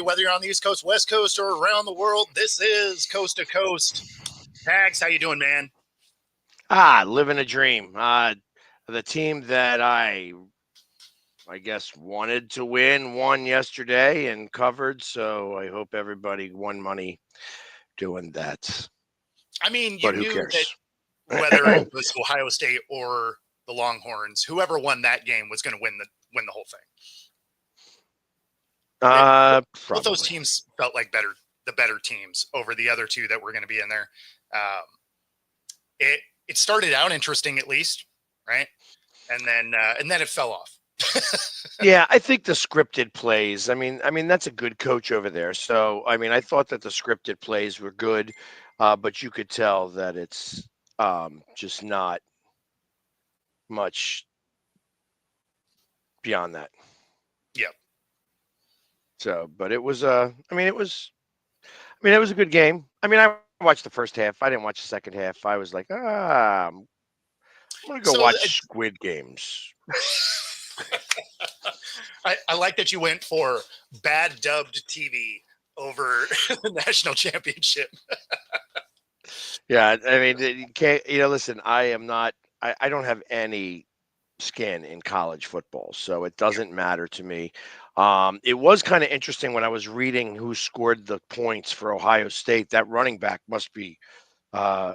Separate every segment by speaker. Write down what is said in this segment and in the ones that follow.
Speaker 1: whether you're on the East Coast, West Coast, or around the world. This is Coast to Coast. Tags, how you doing, man?
Speaker 2: Living a dream. The team that I guess wanted to won yesterday and covered. So I hope everybody won money doing that.
Speaker 1: I mean, you
Speaker 2: But who
Speaker 1: knew that
Speaker 2: cares?
Speaker 1: whether it was Ohio State or the Longhorns, whoever won that game was going to win the whole thing. Both those
Speaker 2: Probably.
Speaker 1: teams felt like the better teams over the other two that were going to be in there. It started out interesting, at least, right? And then it fell off.
Speaker 2: Yeah, I think the scripted plays. I mean, that's a good coach over there. So, I mean, I thought that the scripted plays were good, but you could tell that it's just not much beyond that.
Speaker 1: Yep.
Speaker 2: So, but it was it was a good game. I mean, I watched the first half. I didn't watch the second half. I was like, I'm gonna go watch Squid Games.
Speaker 1: I like that you went for bad dubbed TV over the national championship.
Speaker 2: Yeah, I mean, you can't. Listen, I am not. I don't have any skin in college football, so it doesn't matter to me. It was kind of interesting when I was reading who scored the points for Ohio State. That running back must be, uh,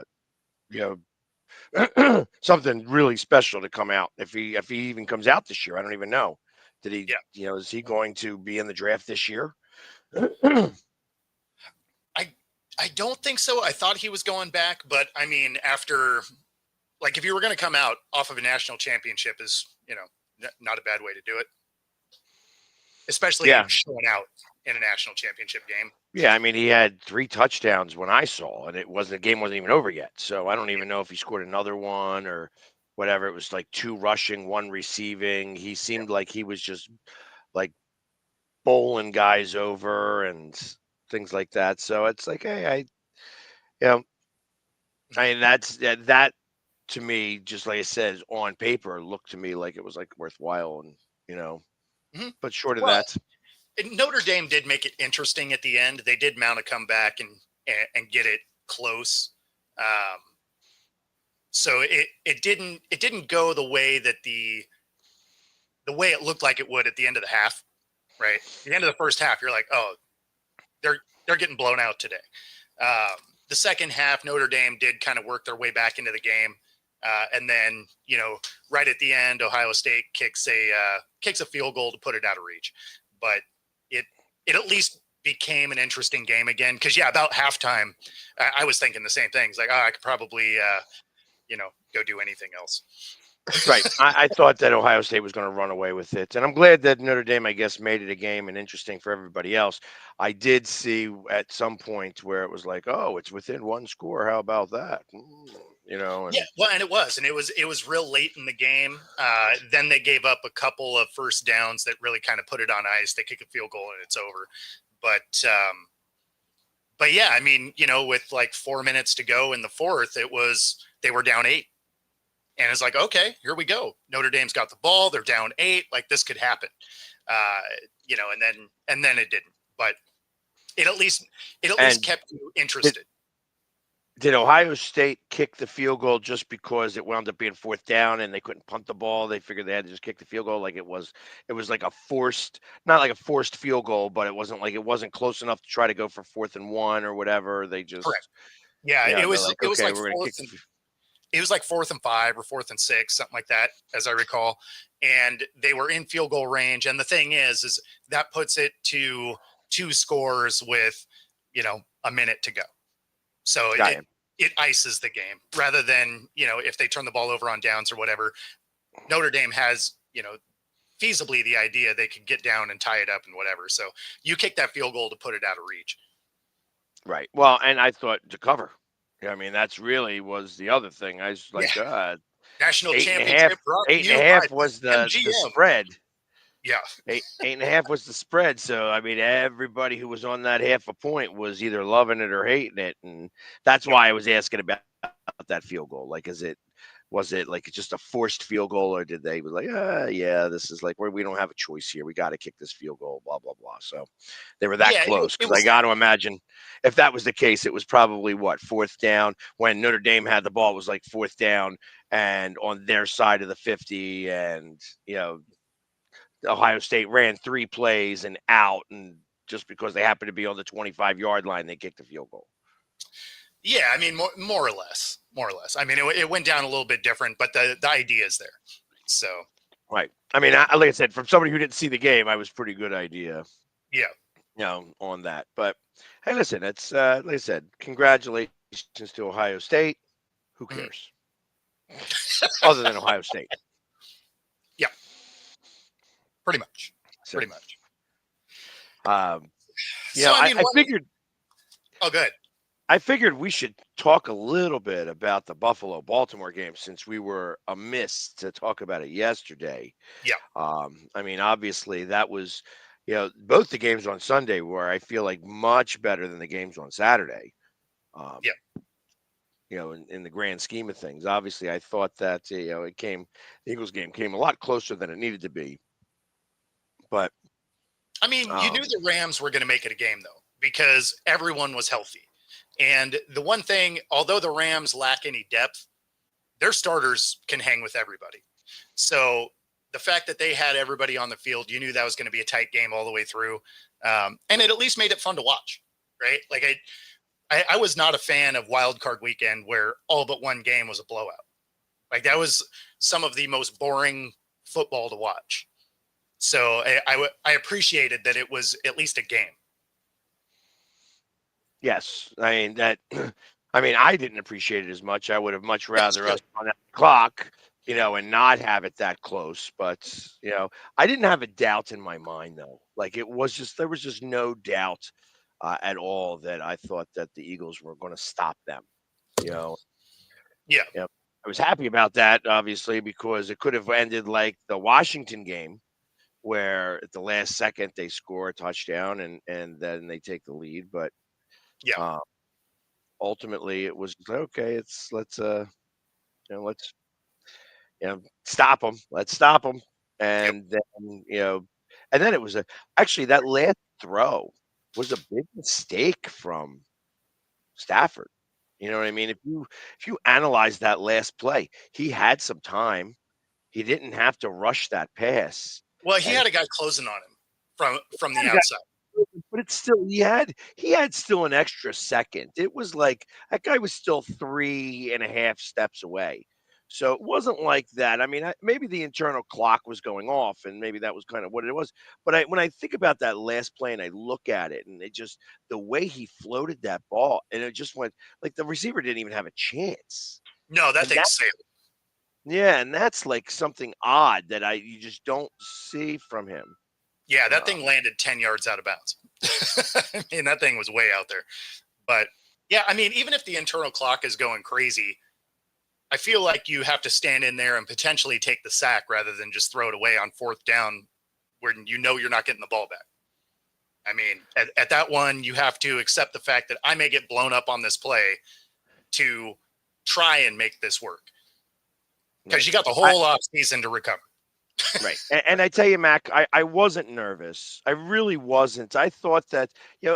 Speaker 2: you know, something really special to come out. If he even comes out this year, I don't even know. Did he?
Speaker 1: Yeah.
Speaker 2: Is he going to be in the draft this year?
Speaker 1: I don't think so. I thought he was going back, but I mean, after, like, if you were going to come out off of a national championship, is not a bad way to do it, especially showing out in a national championship game.
Speaker 2: Yeah, I mean, he had 3 touchdowns when I saw, and the game wasn't even over yet. So I don't even know if he scored another one or whatever. It was like 2 rushing, 1 receiving. He seemed like he was just like bowling guys over and things like that. So it's like, hey, I mean, that to me, just like I said, on paper, looked to me like it was like worthwhile, and but short of
Speaker 1: Well,
Speaker 2: that.
Speaker 1: Notre Dame did make it interesting at the end. They did mount a comeback and get it close. So it didn't go the way that the way it looked like it would at the end of the half, right? At the end of the first half, you're like, oh, they're getting blown out today. The second half, Notre Dame did kind of work their way back into the game. And then, right at the end, Ohio State kicks a field goal to put it out of reach. But it at least became an interesting game again. Because, about halftime, I was thinking the same things. Like, I could probably, go do anything else.
Speaker 2: Right. I thought that Ohio State was going to run away with it. And I'm glad that Notre Dame, I guess, made it a game and interesting for everybody else. I did see at some point where it was like, oh, it's within 1 score. How about that? And
Speaker 1: yeah, well, and it was real late in the game. Then they gave up a couple of first downs that really kind of put it on ice. They kick a field goal and it's over. But yeah, I mean, with like 4 minutes to go in the fourth, they were down 8. And it's like, okay, here we go. Notre Dame's got the ball. They're down 8. Like, this could happen, and then it didn't. But it at least kept you interested.
Speaker 2: Did Ohio State kick the field goal just because it wound up being 4th down and they couldn't punt the ball? They figured they had to just kick the field goal. Like it was like not like a forced field goal, but it wasn't close enough to try to go for 4th and 1 or whatever. They just,
Speaker 1: correct. Yeah, it was like,
Speaker 2: okay, we're going to kick
Speaker 1: it was like 4th and 5 or 4th and 6, something like that, as I recall. And they were in field goal range. And the thing is that puts it to 2 scores with, a minute to go. So it ices the game rather than, if they turn the ball over on downs or whatever. Notre Dame has, feasibly the idea they could get down and tie it up and whatever. So you kick that field goal to put it out of reach.
Speaker 2: Right. Well, and I thought to cover. I mean, that's really was the other thing. I was like,
Speaker 1: national championship.
Speaker 2: 8.5 was the spread.
Speaker 1: Yeah.
Speaker 2: 8.5 was the spread. So, I mean, everybody who was on that half a point was either loving it or hating it. And that's why I was asking about that field goal. Like, is it Was it like just a forced field goal, or did they be like, yeah, this is like where we don't have a choice here. We got to kick this field goal, blah, blah, blah. So they were that
Speaker 1: Yeah,
Speaker 2: close,
Speaker 1: it
Speaker 2: because I
Speaker 1: was.
Speaker 2: got to imagine if that was the case, it was probably what, fourth down when Notre Dame had the ball. It was like fourth down and on their side of the 50, and, Ohio State ran 3 plays and out, and just because they happened to be on the 25-yard line, they kicked the field goal.
Speaker 1: Yeah, I mean, more or less, more or less. I mean, it went down a little bit different, but the idea is there. So
Speaker 2: Right. I mean, like I said, from somebody who didn't see the game, I was pretty good idea,
Speaker 1: yeah,
Speaker 2: on that. But hey, listen, it's like I said, congratulations to Ohio State. Who
Speaker 1: Mhm.
Speaker 2: cares? Other than Ohio State.
Speaker 1: Yeah, pretty much,
Speaker 2: So,
Speaker 1: pretty much.
Speaker 2: um,
Speaker 1: So I mean,
Speaker 2: I figured
Speaker 1: oh, good.
Speaker 2: I figured we should talk a little bit about the Buffalo Baltimore game, since we were amiss to talk about it yesterday.
Speaker 1: Yeah,
Speaker 2: I mean, obviously that was, both the games on Sunday were, I feel like, much better than the games on Saturday. Um,
Speaker 1: yeah.
Speaker 2: in the grand scheme of things, obviously, I thought that, the Eagles game came a lot closer than it needed to be. But,
Speaker 1: I mean, you knew
Speaker 2: um,
Speaker 1: the Rams were going to make it a game though, because everyone was healthy. And the one thing, although the Rams lack any depth, their starters can hang with everybody. So the fact that they had everybody on the field, you knew that was going to be a tight game all the way through. And it at least made it fun to watch, right? Like I was not a fan of Wild Card Weekend where all but one game was a blowout. Like that was some of the most boring football to watch. So I appreciated that it was at least a game.
Speaker 2: yes, I mean that. I mean, I didn't appreciate it as much. I would have much
Speaker 1: Yeah,
Speaker 2: rather
Speaker 1: sure.
Speaker 2: us on that clock, and not have it that close. But, I didn't have a doubt in my mind, though. Like, there was just no doubt at all that I thought that the Eagles were going to stop them. You know,
Speaker 1: Yeah.
Speaker 2: I was happy about that, obviously, because it could have ended like the Washington game, where at the last second they score a touchdown and then they take the lead. But
Speaker 1: Yeah.
Speaker 2: uh, ultimately, it was okay. Let's stop them. Let's stop them.
Speaker 1: Yep.
Speaker 2: And then, and then it was actually that last throw was a big mistake from Stafford. You know what I mean? If you analyze that last play, he had some time. He didn't have to rush that pass.
Speaker 1: Well, he
Speaker 2: And
Speaker 1: had a guy closing on him from
Speaker 2: he
Speaker 1: the
Speaker 2: had a guy,
Speaker 1: outside.
Speaker 2: but it's still he had still an extra second. It was like that guy was still 3.5 steps away. So it wasn't like that. I mean, maybe the internal clock was going off, and maybe that was kind of what it was. But when I think about that last play and I look at it, and it just the way he floated that ball, and it just went like the receiver didn't even have a chance.
Speaker 1: No, that
Speaker 2: And that,
Speaker 1: thing's sailed.
Speaker 2: yeah, and that's like something odd that you just don't see from him.
Speaker 1: Yeah, that
Speaker 2: Uh,
Speaker 1: thing landed 10 yards out of bounds. I mean, that thing was way out there. But yeah, I mean, even if the internal clock is going crazy, I feel like you have to stand in there and potentially take the sack rather than just throw it away on fourth down when you know you're not getting the ball back. I mean, at that one, you have to accept the fact that I may get blown up on this play to try and make this work because
Speaker 2: right.
Speaker 1: you got the
Speaker 2: I,
Speaker 1: whole off season to recover.
Speaker 2: Right. And I tell you, Mac, I wasn't nervous. I really wasn't. I thought that,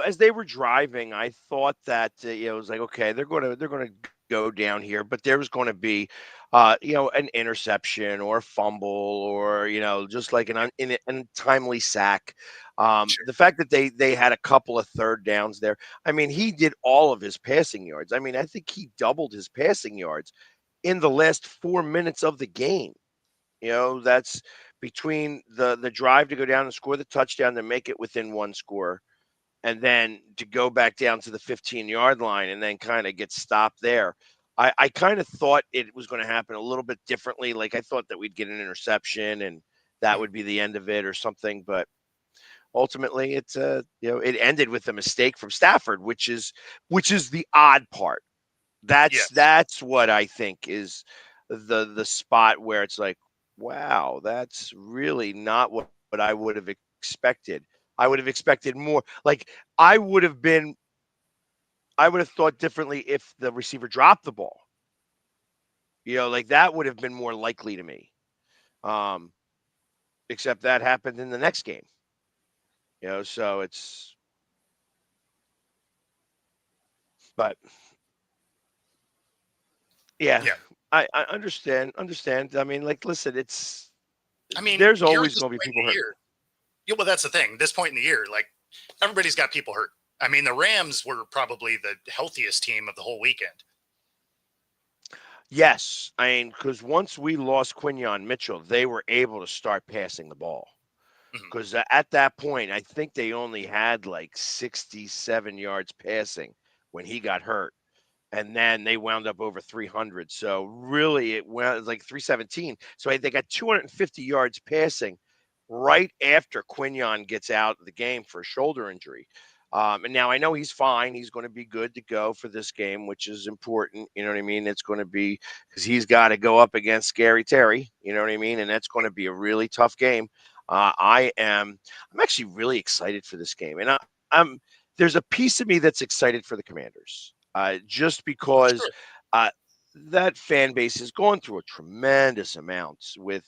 Speaker 2: as they were driving, I thought that, it was like, okay, they're going to go down here, but there was going to be, an interception or a fumble, or, just like an untimely sack.
Speaker 1: Sure.
Speaker 2: The fact that they had a couple of third downs there. I mean, he did all of his passing yards. I mean, I think he doubled his passing yards in the last 4 minutes of the game. That's between the drive to go down and score the touchdown to make it within one score, and then to go back down to the 15-yard line and then kind of get stopped there. I kind of thought it was going to happen a little bit differently. Like, I thought that we'd get an interception and that
Speaker 1: Mhm.
Speaker 2: would be the end of it or something. But ultimately, it ended with a mistake from Stafford, which is the odd part. That's
Speaker 1: Yes.
Speaker 2: that's what I think is the spot where it's like, wow, that's really not what I would have expected. I would have expected more. Like, I would have been I would have thought differently if the receiver dropped the ball. Like that would have been more likely to me. Um, except that happened in the next game. So it's but yeah,
Speaker 1: Yeah.
Speaker 2: I understand. I mean, like, listen,
Speaker 1: I mean,
Speaker 2: there's
Speaker 1: you're at
Speaker 2: always
Speaker 1: this
Speaker 2: going to be
Speaker 1: point
Speaker 2: people
Speaker 1: in the
Speaker 2: hurt.
Speaker 1: year. Yeah, well, that's the thing. This point in the year, like everybody's got people hurt. I mean, the Rams were probably the healthiest team of the whole weekend.
Speaker 2: Yes, I mean, because once we lost Quinion Mitchell, they were able to start passing the ball.
Speaker 1: Mhm.
Speaker 2: Because at that point, I think they only had like 67 yards passing when he got hurt. And then they wound up over 300. So really, it was like 317. So they got 250 yards passing right after Quinion gets out of the game for a shoulder injury. And now I know he's fine. He's going to be good to go for this game, which is important. You know what I mean? It's going to be because he's got to go up against Scary Terry. You know what I mean? And that's going to be a really tough game. I'm actually really excited for this game, and I'm there's a piece of me that's excited for the Commanders, just because
Speaker 1: Sure.
Speaker 2: uh, that fan base has gone through a tremendous amount with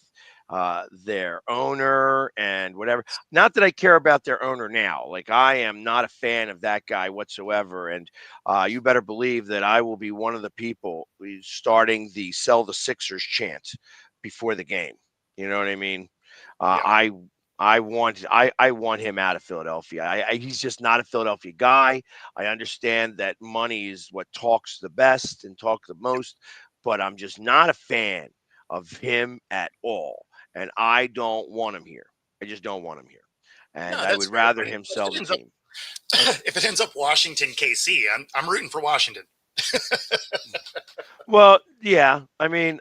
Speaker 2: their owner and whatever. Not that I care about their owner now. Like, I am not a fan of that guy whatsoever. And you better believe that I will be one of the people starting the "Sell the Sixers" chant before the game. You know what I mean? Uh,
Speaker 1: Yeah.
Speaker 2: I I want him out of Philadelphia. He's just not a Philadelphia guy. I understand that money is what talks the best and talk the most, but I'm just not a fan of him at all. And I don't want him here. I just don't want him here. And
Speaker 1: No,
Speaker 2: I
Speaker 1: that's
Speaker 2: would
Speaker 1: fair. I
Speaker 2: rather
Speaker 1: mean,
Speaker 2: him sell the team.
Speaker 1: if it ends up Washington KC, I'm rooting for Washington.
Speaker 2: Well, yeah. I mean,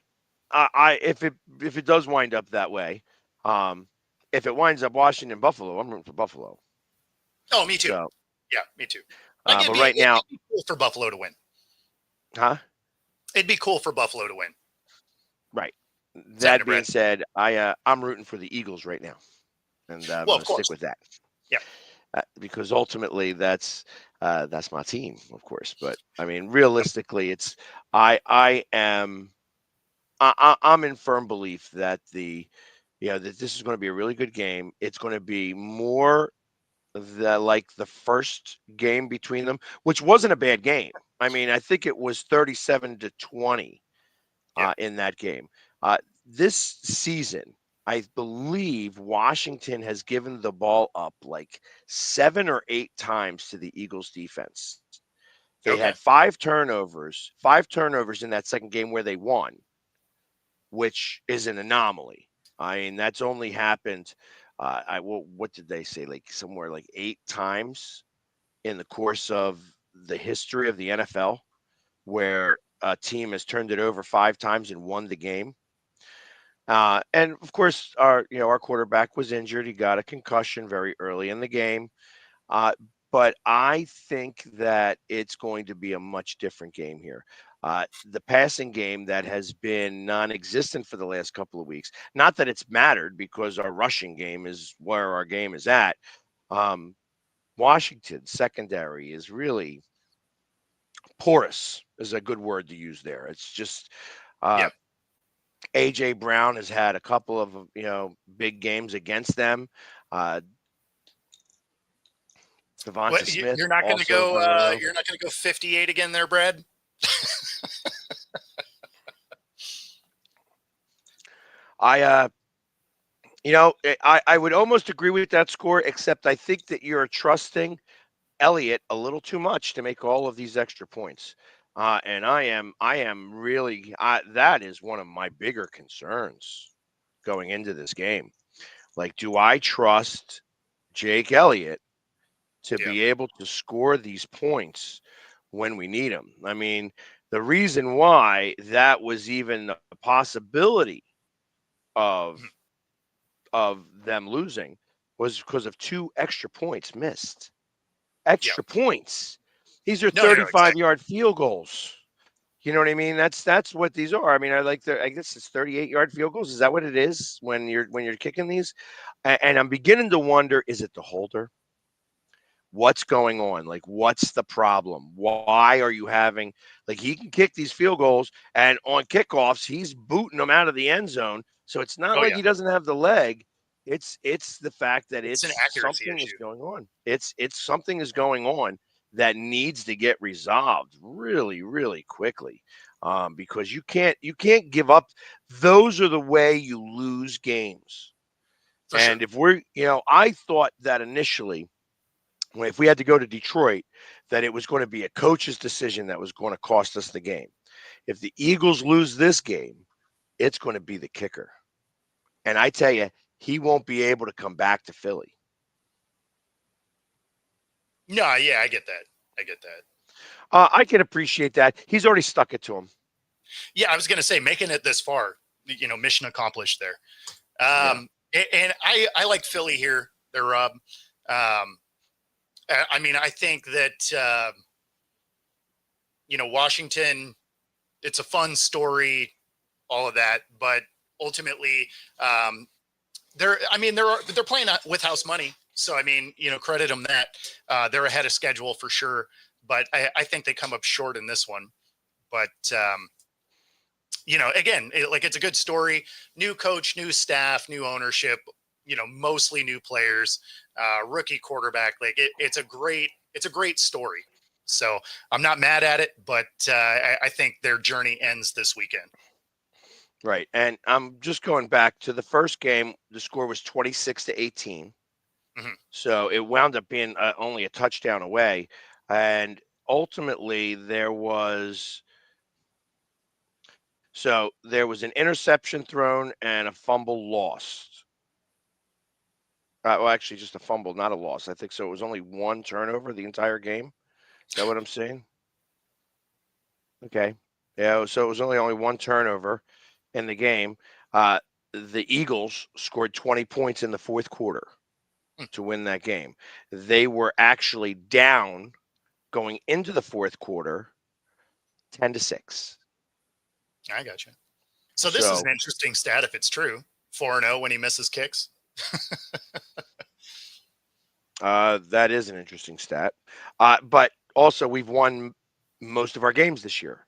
Speaker 2: I if it does wind up that way, um, if it winds up Washington Buffalo, I'm rooting for Buffalo.
Speaker 1: Oh, me too.
Speaker 2: So,
Speaker 1: Yeah, me too. Like
Speaker 2: but right
Speaker 1: it'd
Speaker 2: now,
Speaker 1: be cool for Buffalo to win.
Speaker 2: huh?
Speaker 1: It'd be cool for Buffalo to win.
Speaker 2: Right.
Speaker 1: Second
Speaker 2: That
Speaker 1: to
Speaker 2: being
Speaker 1: Brad.
Speaker 2: said, I'm rooting for the Eagles right now, and I'm
Speaker 1: Well,
Speaker 2: going
Speaker 1: of
Speaker 2: to stick
Speaker 1: course.
Speaker 2: with that
Speaker 1: Yeah.
Speaker 2: because ultimately that's my team, of course. But I mean, realistically, it's I am I'm in firm belief that that this is going to be a really good game. It's going to be more like the first game between them, which wasn't a bad game. I mean, I think it was 37-20
Speaker 1: Yeah.
Speaker 2: in that game. This season, I believe Washington has given the ball up like 7 or 8 times to the Eagles defense. They
Speaker 1: Okay.
Speaker 2: had five turnovers in that second game where they won, which is an anomaly. I mean, that's only happened. What did they say? Like somewhere like 8 times in the course of the history of the NFL, where a team has turned it over 5 times and won the game. And of course, our quarterback was injured. He got a concussion very early in the game. Uh, but I think that it's going to be a much different game here. The passing game that has been non-existent for the last couple of weeks. Not that it's mattered because our rushing game is where our game is at. Um, Washington secondary is really porous. Is a good word to use there. It's just
Speaker 1: Yeah.
Speaker 2: uh, AJ Brown has had a couple of big games against them. Uh, Devonta
Speaker 1: What
Speaker 2: Smith
Speaker 1: you're not going to
Speaker 2: also
Speaker 1: go?
Speaker 2: very low.
Speaker 1: You're not going to go 58 again, there, Brad?
Speaker 2: I I would almost agree with that score, except I think that you're trusting Elliott a little too much to make all of these extra points. And I am really that is one of my bigger concerns going into this game. Like, do I trust Jake Elliott to
Speaker 1: Yeah.
Speaker 2: be able to score these points when we need them? I mean, the reason why that was even a possibility of
Speaker 1: Mhm.
Speaker 2: them losing was because of 2 extra points missed.
Speaker 1: Yeah.
Speaker 2: Extra points. These are
Speaker 1: No,
Speaker 2: 35
Speaker 1: exactly.
Speaker 2: yard field goals. You know what I mean? That's what these are. I mean, I guess it's 38-yard field goals. Is that what it is when you're kicking these? And I'm beginning to wonder, is it the holder? what's going on? Like, what's the problem? Why are you having, like, he can kick these field goals, and on kickoffs, he's booting them out of the end zone. So it's not
Speaker 1: Oh
Speaker 2: like
Speaker 1: yeah,
Speaker 2: he doesn't have the leg. It's the fact that
Speaker 1: it's an
Speaker 2: it's
Speaker 1: accuracy
Speaker 2: something is
Speaker 1: issue.
Speaker 2: going on. It's something is going on that needs to get resolved really, really quickly. Because you can't give up. Those are the way you lose games.
Speaker 1: For sure.
Speaker 2: And if I thought that initially, if we had to go to Detroit, that it was going to be a coach's decision that was going to cost us the game. If the Eagles lose this game, it's going to be the kicker. And I tell you, he won't be able to come back to Philly.
Speaker 1: No, yeah, I get that. I get that.
Speaker 2: I can appreciate that. He's already stuck it to him.
Speaker 1: Yeah, I was gonna say making it this far, mission accomplished there.
Speaker 2: Yeah.
Speaker 1: And I like Philly here. They're I mean, I think that Washington. It's a fun story, all of that, but ultimately, they're playing with house money. So I mean, credit them that they're ahead of schedule for sure. But I think they come up short in this one. But again, it's a good story. New coach, new staff, new ownership. Mostly new players, rookie quarterback. It's a great story. So I'm not mad at it, but I think their journey ends this weekend.
Speaker 2: Right. And I'm just going back to the first game. The score was 26-18.
Speaker 1: Mhm.
Speaker 2: So it wound up being only a touchdown away. And ultimately, there was an interception thrown and a fumble lost. Well, actually, just a fumble, not a loss. I think so. It was only one turnover the entire game. Is that what I'm saying? Okay. Yeah. So it was only one turnover in the game. The Eagles scored 20 points in the fourth quarter
Speaker 1: Hmm.
Speaker 2: to win that game. They were actually down going into the fourth quarter, 10-6.
Speaker 1: I got you. So this is an
Speaker 2: So
Speaker 1: interesting stat if it's true. 4-0 when he misses kicks.
Speaker 2: that is an interesting stat. But also, we've won most of our games this year.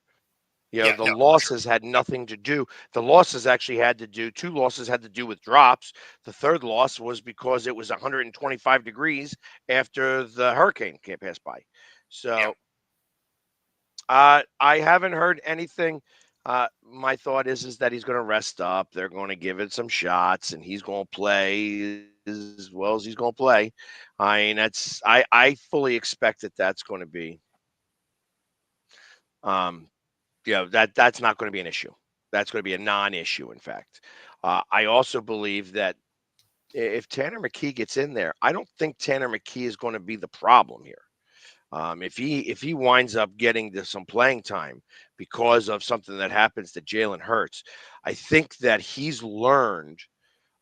Speaker 1: Yeah,
Speaker 2: The
Speaker 1: no, for sure.
Speaker 2: losses had nothing to do. The losses actually had to do, two losses had to do with drops. The third loss was because it was 125 degrees after the hurricane can't pass by.
Speaker 1: Yeah.
Speaker 2: So I haven't heard anything. My thought is that he's going to rest up. They're going to give it some shots, and he's going to play as well as he's going to play. I mean, I fully expect that that's going to be um, that's not going to be an issue. That's going to be a non-issue. In fact, I also believe that if Tanner McKee gets in there, I don't think Tanner McKee is going to be the problem here. If he winds up getting to some playing time because of something that happens to Jalen Hurts, I think that he's learned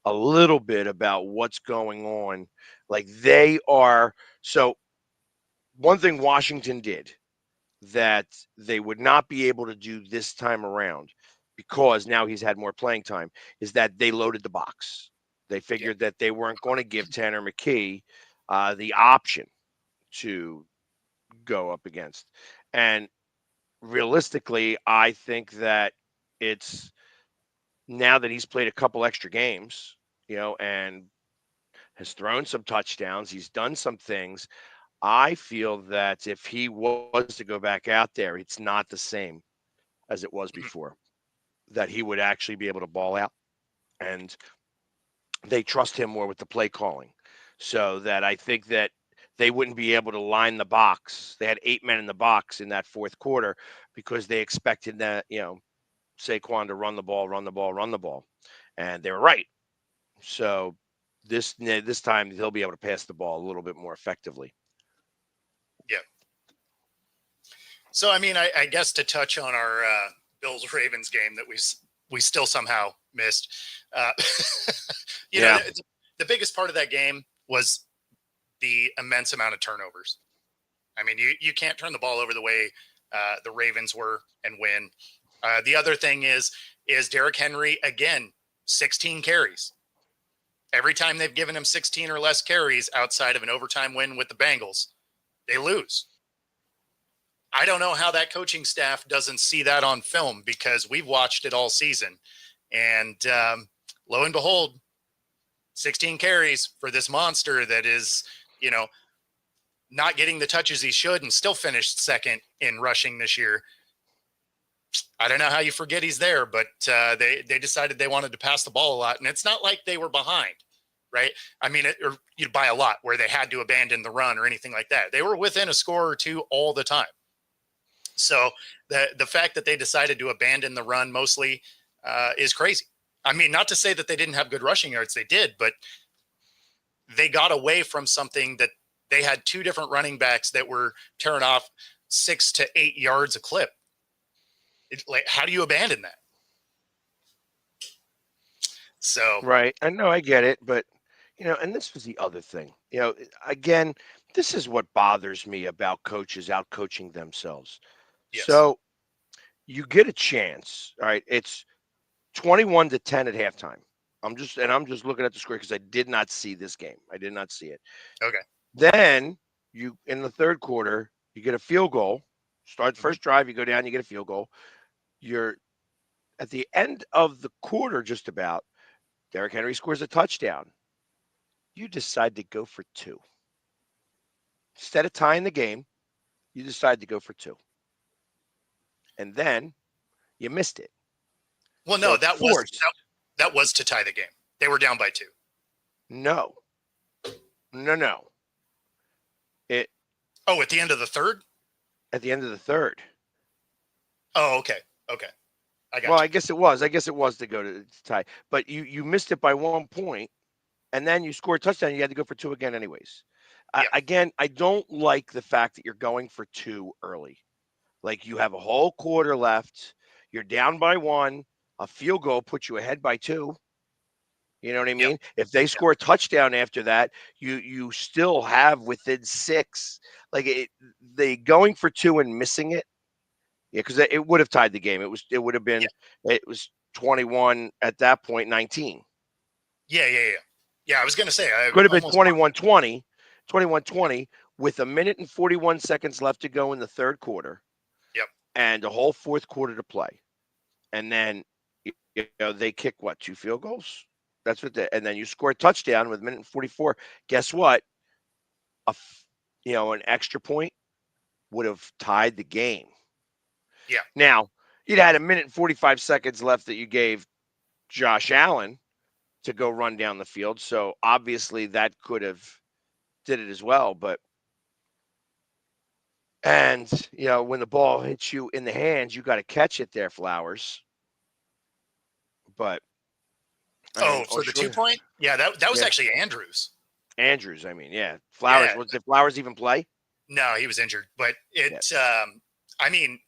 Speaker 2: a little bit about what's going on. Like they are. So one thing Washington did that they would not be able to do this time around, because now he's had more playing time, is that they loaded the box. They
Speaker 1: Yeah.
Speaker 2: figured that they weren't going to give Tanner McKee the option to go up against. And realistically, I think that it's now that he's played a couple extra games, and has thrown some touchdowns, he's done some things. I feel that if he was to go back out there, it's not the same as it was
Speaker 1: Mhm.
Speaker 2: before, that he would actually be able to ball out. And they trust him more with the play calling. So that I think that they wouldn't be able to line the box. They had 8 men in the box in that fourth quarter because they expected that, Saquon to run the ball, run the ball, run the ball. And they were right. So this time he'll be able to pass the ball a little bit more effectively.
Speaker 1: Yeah. So I mean, I guess to touch on our Bills Ravens game that we still somehow missed. Uh,
Speaker 2: Yeah.
Speaker 1: the biggest part of that game was the immense amount of turnovers. I mean, you can't turn the ball over the way the Ravens were and win. The other thing is Derrick Henry again, 16 carries. Every time they've given him 16 or less carries outside of an overtime win with the Bengals, they lose. I don't know how that coaching staff doesn't see that on film, because we've watched it all season. And lo and behold, 16 carries for this monster that is, not getting the touches he should and still finished second in rushing this year. I don't know how you forget he's there, but they decided they wanted to pass the ball a lot. And it's not like they were behind, right? I mean, or by a lot where they had to abandon the run or anything like that. They were within a score or two all the time. So the fact that they decided to abandon the run mostly is crazy. I mean, not to say that they didn't have good rushing yards. They did, but they got away from something that they had two different running backs that were tearing off 6 to 8 yards a clip. Like, how do you abandon that? So
Speaker 2: Right. I know, I get it, but and this was the other thing. Again, this is what bothers me about coaches out coaching themselves.
Speaker 1: yes,
Speaker 2: So you get a chance. All right. It's 21-10 at halftime. I'm just looking at the score because I did not see this game. I did not see it.
Speaker 1: okay,
Speaker 2: Then you, in the third quarter, you get a field goal. Start the first drive, you go down, you get a field goal. You're at the end of the quarter, just about. Derrick Henry scores a touchdown. You decide to go for two. Instead of tying the game, you decide to go for two. And then you missed it.
Speaker 1: well,
Speaker 2: So
Speaker 1: no,
Speaker 2: of
Speaker 1: that
Speaker 2: course,
Speaker 1: was to tie the game. They were down by 2.
Speaker 2: no. It
Speaker 1: Oh, at the end of the third?
Speaker 2: at the end of the third.
Speaker 1: Oh, okay, I got
Speaker 2: Well,
Speaker 1: you.
Speaker 2: I guess it was. I guess it was to go to tie. But you missed it by 1 point, and then you scored a touchdown. You had to go for two again, anyways.
Speaker 1: Yeah.
Speaker 2: Again, I don't like the fact that you're going for two early. Like, you have a whole quarter left. You're down by 1. A field goal puts you ahead by 2. You know what I
Speaker 1: Yep.
Speaker 2: mean? If they score a touchdown after that, you still have within 6. Like, they going for 2 and missing it. Yeah, because it would have tied the game. It would have been
Speaker 1: Yeah.
Speaker 2: it was 21 at that point, 19.
Speaker 1: Yeah. Yeah, I was going to say, I
Speaker 2: Could have been
Speaker 1: almost
Speaker 2: 21-20, 21-20 with a minute and 41 seconds left to go in the third quarter.
Speaker 1: Yep.
Speaker 2: And a whole fourth quarter to play. And then they kick 2 field goals? That's what and then you score a touchdown with a minute and 44. Guess what? An extra point would have tied the game.
Speaker 1: Yeah.
Speaker 2: Now, you'd had a minute and 45 seconds left that you gave Josh Allen to go run down the field. So obviously that could have did it as well. And when the ball hits you in the hands, you got to catch it there, Flowers. But
Speaker 1: for the 2 point? Yeah, that was actually Andrews.
Speaker 2: Andrews, yeah. Flowers, did Flowers even play?
Speaker 1: No, he was injured. But I mean,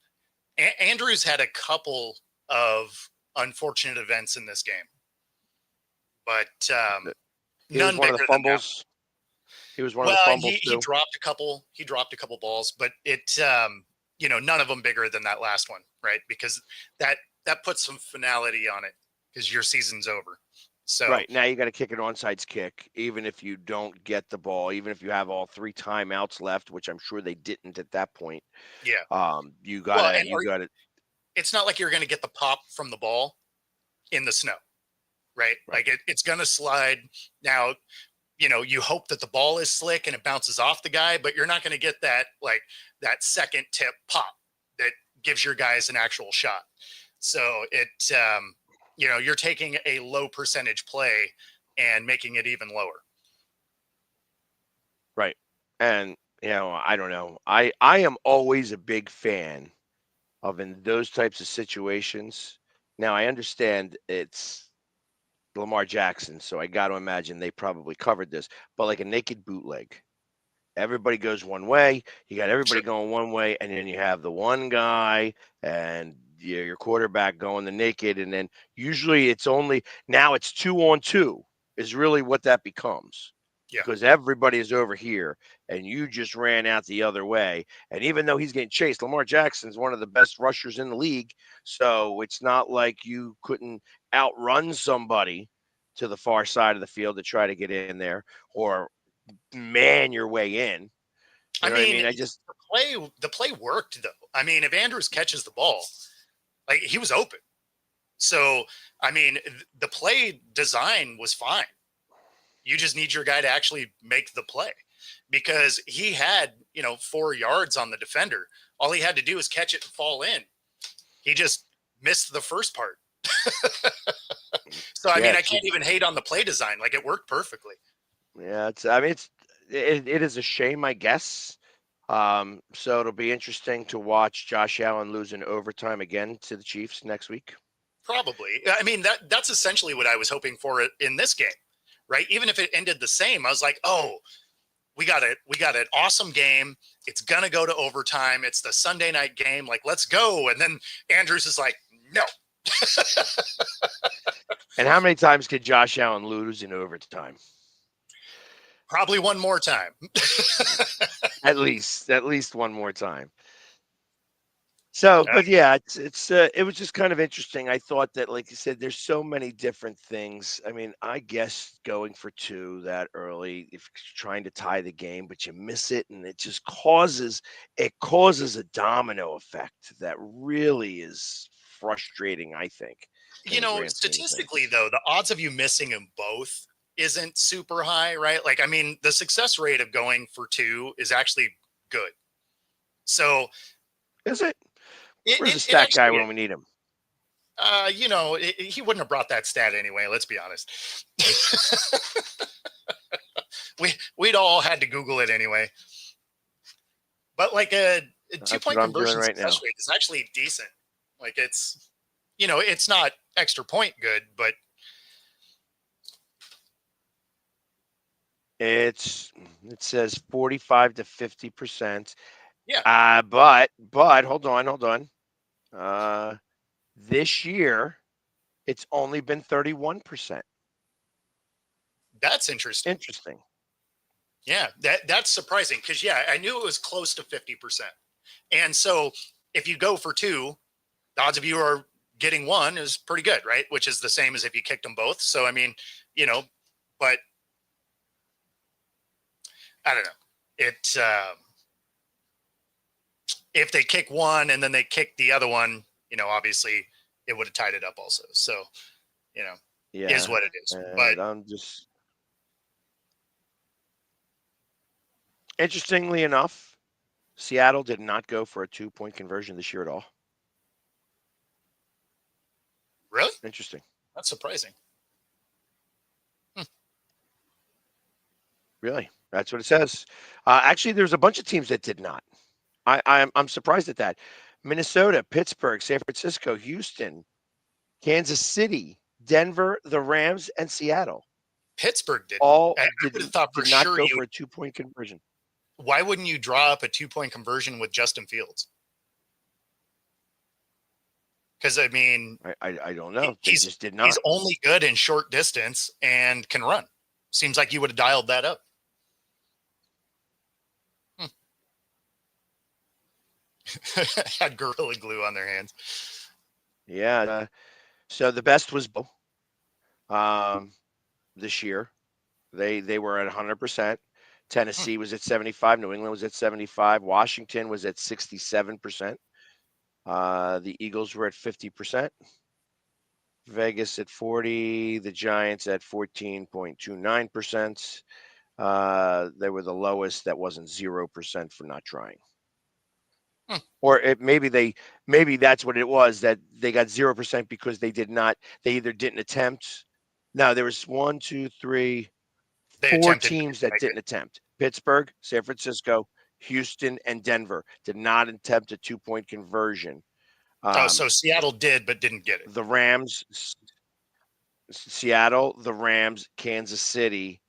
Speaker 1: Andrews had a couple of unfortunate events in this game. But none bigger than that.
Speaker 2: He was one of the fumbles too.
Speaker 1: He dropped a couple. He dropped a couple balls, but none of them bigger than that last one, right? Because that puts some finality on it because your season's over. So
Speaker 2: right now you got to kick an onside kick, even if you don't get the ball, even if you have all 3 timeouts left, which I'm sure they didn't at that point.
Speaker 1: Yeah.
Speaker 2: You got it.
Speaker 1: It's not like you're going to get the pop from the ball in the snow, right? Like it's going to slide. Now, you hope that the ball is slick and it bounces off the guy, but you're not going to get that second tip pop that gives your guys an actual shot. So you're taking a low percentage play and making it even lower.
Speaker 2: Right. And, I don't know. I am always a big fan of, in those types of situations. Now, I understand it's Lamar Jackson, so I got to imagine they probably covered this, but like a naked bootleg. Everybody goes one way. You got everybody going one way, and then you have the one guy and your quarterback going the naked, and then usually it's 2-on-2 is really what that becomes.
Speaker 1: Yeah.
Speaker 2: Because everybody is over here, and you just ran out the other way. And even though he's getting chased, Lamar Jackson's one of the best rushers in the league, so it's not like you couldn't outrun somebody. to the far side of the field to try to get in there or man your way in.
Speaker 1: I
Speaker 2: You know what I
Speaker 1: mean,
Speaker 2: mean? I just
Speaker 1: the play worked though. I mean, if Andrews catches the ball, like he was open. So, I mean, the play design was fine. You just need your guy to actually make the play because he had, 4 yards on the defender. All he had to do was catch it and fall in. He just missed the first part. So, I
Speaker 2: yeah,
Speaker 1: mean, I can't even hate on the play design. Like it worked perfectly.
Speaker 2: yeah. It is a shame, I guess. So it'll be interesting to watch Josh Allen lose in overtime again to the Chiefs next week.
Speaker 1: Probably. I mean, that's essentially what I was hoping for in this game, right? Even if it ended the same, I was like, oh, we got an awesome game. It's gonna go to overtime. It's the Sunday night game. Like, let's go. And then Andrews is like, no.
Speaker 2: And how many times could Josh Allen lose in overtime?
Speaker 1: Probably one more time.
Speaker 2: At least one more time. So, but yeah, it was just kind of interesting. I thought that, like you said, there's so many different things. I mean, I guess going for 2 that early, if you're trying to tie the game, but you miss it, and it just causes a domino effect that really is frustrating, I think, in the grand scheme of
Speaker 1: Statistically,
Speaker 2: things.
Speaker 1: though, the odds of you missing them both isn't super high, right? Like, I mean, the success rate of going for 2 is actually good. So
Speaker 2: Is it?
Speaker 1: it,
Speaker 2: Where's the
Speaker 1: it, it
Speaker 2: stat guy
Speaker 1: actually
Speaker 2: when we need him?
Speaker 1: he wouldn't have brought that stat anyway. Let's be honest. We'd all had to Google it anyway. But like a
Speaker 2: That's
Speaker 1: 2-point
Speaker 2: what I'm doing
Speaker 1: conversion
Speaker 2: right now.
Speaker 1: success rate is actually decent. Like it's not extra point good, but
Speaker 2: It says 45 to 50%.
Speaker 1: yeah,
Speaker 2: But hold on. This year it's only been 31%.
Speaker 1: that's interesting.
Speaker 2: Interesting.
Speaker 1: Yeah, that's surprising because I knew it was close to 50%. And so if you go for 2, the odds of you are getting 1 is pretty good, right? Which is the same as if you kicked them both. So I mean, but I don't know. It if they kick 1 and then they kick the other one, obviously it would have tied it up also. So,
Speaker 2: Yeah.
Speaker 1: is what it is. But
Speaker 2: I'm just interestingly enough, Seattle did not go for a 2-point conversion this year at all.
Speaker 1: really,
Speaker 2: Interesting.
Speaker 1: that's surprising.
Speaker 2: Really, that's what it says. Actually, there's a bunch of teams that did not. I'm surprised at that. Minnesota, Pittsburgh, San Francisco, Houston, Kansas City, Denver, the Rams, and Seattle.
Speaker 1: Pittsburgh didn't.
Speaker 2: All
Speaker 1: I would have thought for
Speaker 2: did not
Speaker 1: sure
Speaker 2: go for a 2-point conversion.
Speaker 1: Why wouldn't you draw up a 2-point conversion with Justin Fields? Because I mean,
Speaker 2: I don't know. They
Speaker 1: he's
Speaker 2: just did not.
Speaker 1: he's only good in short distance and can run. Seems like you would have dialed that up. Had Gorilla Glue on their hands.
Speaker 2: Yeah. So the best was Bo. This year, they were at 100%. Tennessee was at 75. New England was at 75. Washington was at 67%. The Eagles were at 50%. Vegas at 40. The Giants at 14.29%. They were the lowest. That wasn't 0% for not trying. Or maybe that's what it was, that they got 0% because they either didn't attempt. No, there was 1, 2, 3, 4 teams that didn't attempt. Pittsburgh, San Francisco, Houston, and Denver did not attempt a 2-point conversion.
Speaker 1: So Seattle did, but didn't get it.
Speaker 2: The Rams, Seattle, the Rams, Kansas City,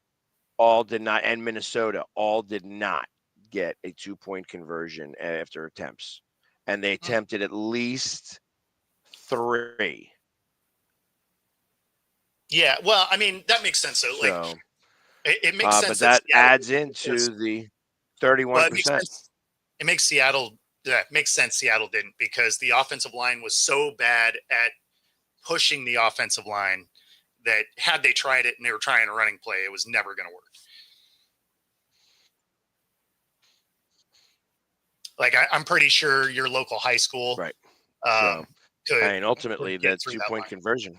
Speaker 2: all did not, and Minnesota all did not get a 2-point conversion after attempts. And they attempted at least 3.
Speaker 1: Yeah, well, I mean, that makes sense. So, like, it makes sense.
Speaker 2: But that adds into the 31%.
Speaker 1: It makes Seattle. Yeah, it makes sense. Seattle didn't, because the offensive line was so bad at pushing the offensive line that had they tried it and they were trying a running play, it was never going to work. Like I'm pretty sure your local high school,
Speaker 2: Right.
Speaker 1: could,
Speaker 2: And ultimately,
Speaker 1: could get
Speaker 2: that
Speaker 1: through that
Speaker 2: 2-point
Speaker 1: line.
Speaker 2: conversion.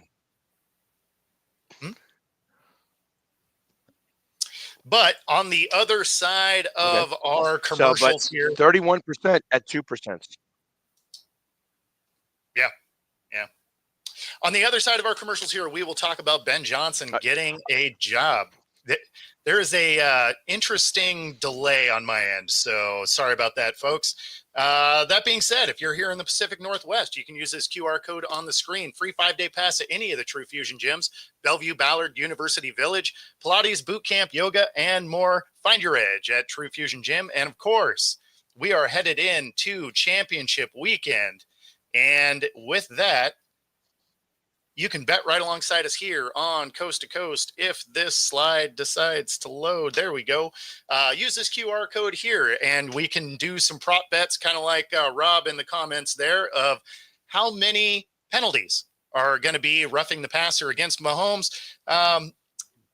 Speaker 1: But on the other side of our commercials here,
Speaker 2: 31% at 2%.
Speaker 1: Yeah. On the other side of our commercials here, we will talk about Ben Johnson getting a job. There is a interesting delay on my end, so sorry about that, folks. That being said, if you're here in the Pacific Northwest, you can use this QR code on the screen. Free 5-day pass at any of the True Fusion gyms, Bellevue, Ballard, University Village, Pilates, Boot Camp, Yoga, and more. Find your edge at True Fusion Gym. And of course, we are headed into championship weekend. And with that, you can bet right alongside us here on Coast to Coast if this slide decides to load. There we go. Use this QR code here, and we can do some prop bets, kind of like Rob in the comments there, of how many penalties are going to be roughing the passer against Mahomes.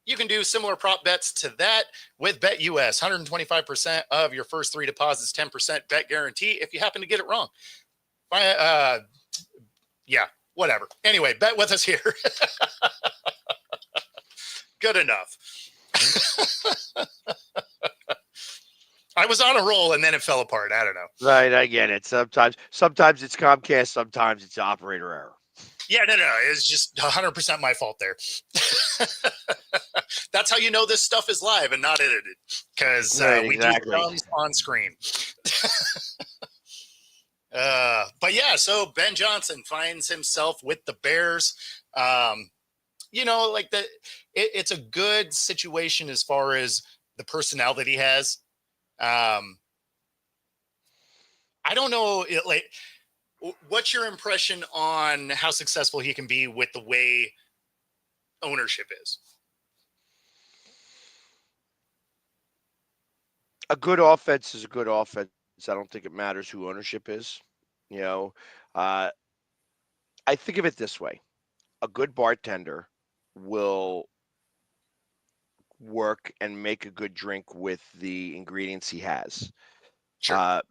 Speaker 1: You can do similar prop bets to that with BetUS. 125% of your first 3 deposits, 10% bet guarantee if you happen to get it wrong. Yeah. Whatever. Anyway, bet with us here. Good enough. I was on a roll and then it fell apart. I don't know.
Speaker 2: Right, I get it. Sometimes it's Comcast, sometimes it's operator error.
Speaker 1: Yeah, no. It's just 100% my fault there. That's how you know this stuff is live and not edited, because we do thumbs on screen. But yeah, so Ben Johnson finds himself with the Bears. Like it's a good situation as far as the personnel that he has. I don't know, what's your impression on how successful he can be with the way ownership is?
Speaker 2: A good offense is a good offense. I don't think it matters who ownership is. I think of it this way. A good bartender will work and make a good drink with the ingredients he has.
Speaker 1: Sure.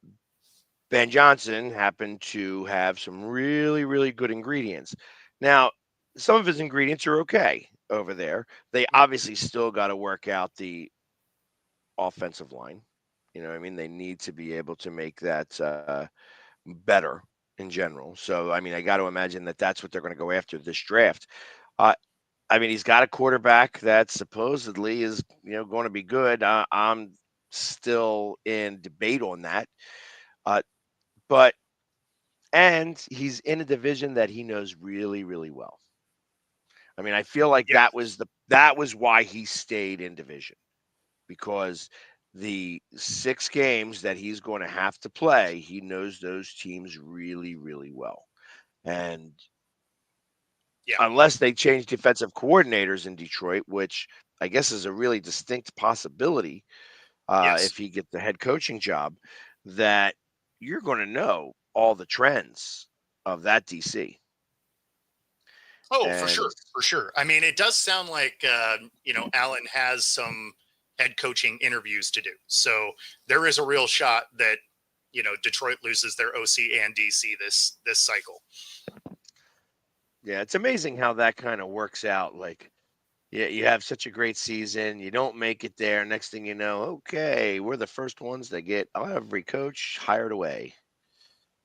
Speaker 2: Ben Johnson happened to have some really, really good ingredients. Now, some of his ingredients are okay over there. They obviously still got to work out the offensive line. You know what I mean? They need to be able to make that better in general. So, I mean, I got to imagine that that's what they're going to go after this draft. He's got a quarterback that supposedly is, going to be good. I'm still in debate on that. And he's in a division that he knows really, really well. I mean, I feel like that was why he stayed in division, because the 6 games that he's going to have to play, he knows those teams really, really well. And unless they change defensive coordinators in Detroit, which I guess is a really distinct possibility, if he gets the head coaching job, that you're going to know all the trends of that DC.
Speaker 1: Oh, for sure. I mean, it does sound like, Allen has some head coaching interviews to do. So there is a real shot that, Detroit loses their OC and DC this cycle.
Speaker 2: Yeah, it's amazing how that kind of works out. Like, you have such a great season, you don't make it there. Next thing you know, okay, we're the first ones that get every coach hired away.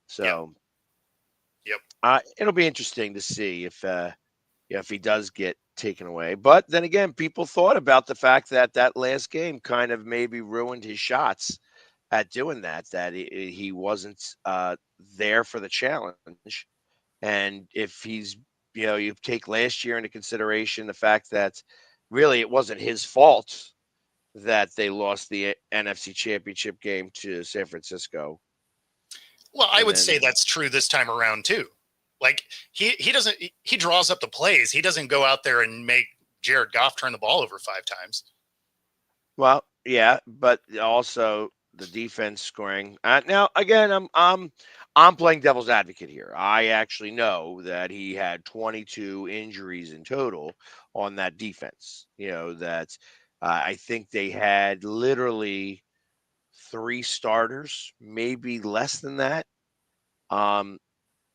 Speaker 2: So, it'll be interesting to see if he does get taken away. But then again, people thought about the fact that last game kind of maybe ruined his shots at doing that he wasn't there for the challenge. And if he's, you take last year into consideration, the fact that really it wasn't his fault that they lost the NFC Championship game to San Francisco.
Speaker 1: Well, I would say that's true this time around too. Like he draws up the plays. He doesn't go out there and make Jared Goff turn the ball over 5 times.
Speaker 2: Well, yeah, but also the defense scoring. Now again, I'm I'm playing devil's advocate here. I actually know that he had 22 injuries in total on that defense. That I think they had literally three starters, maybe less than that, um,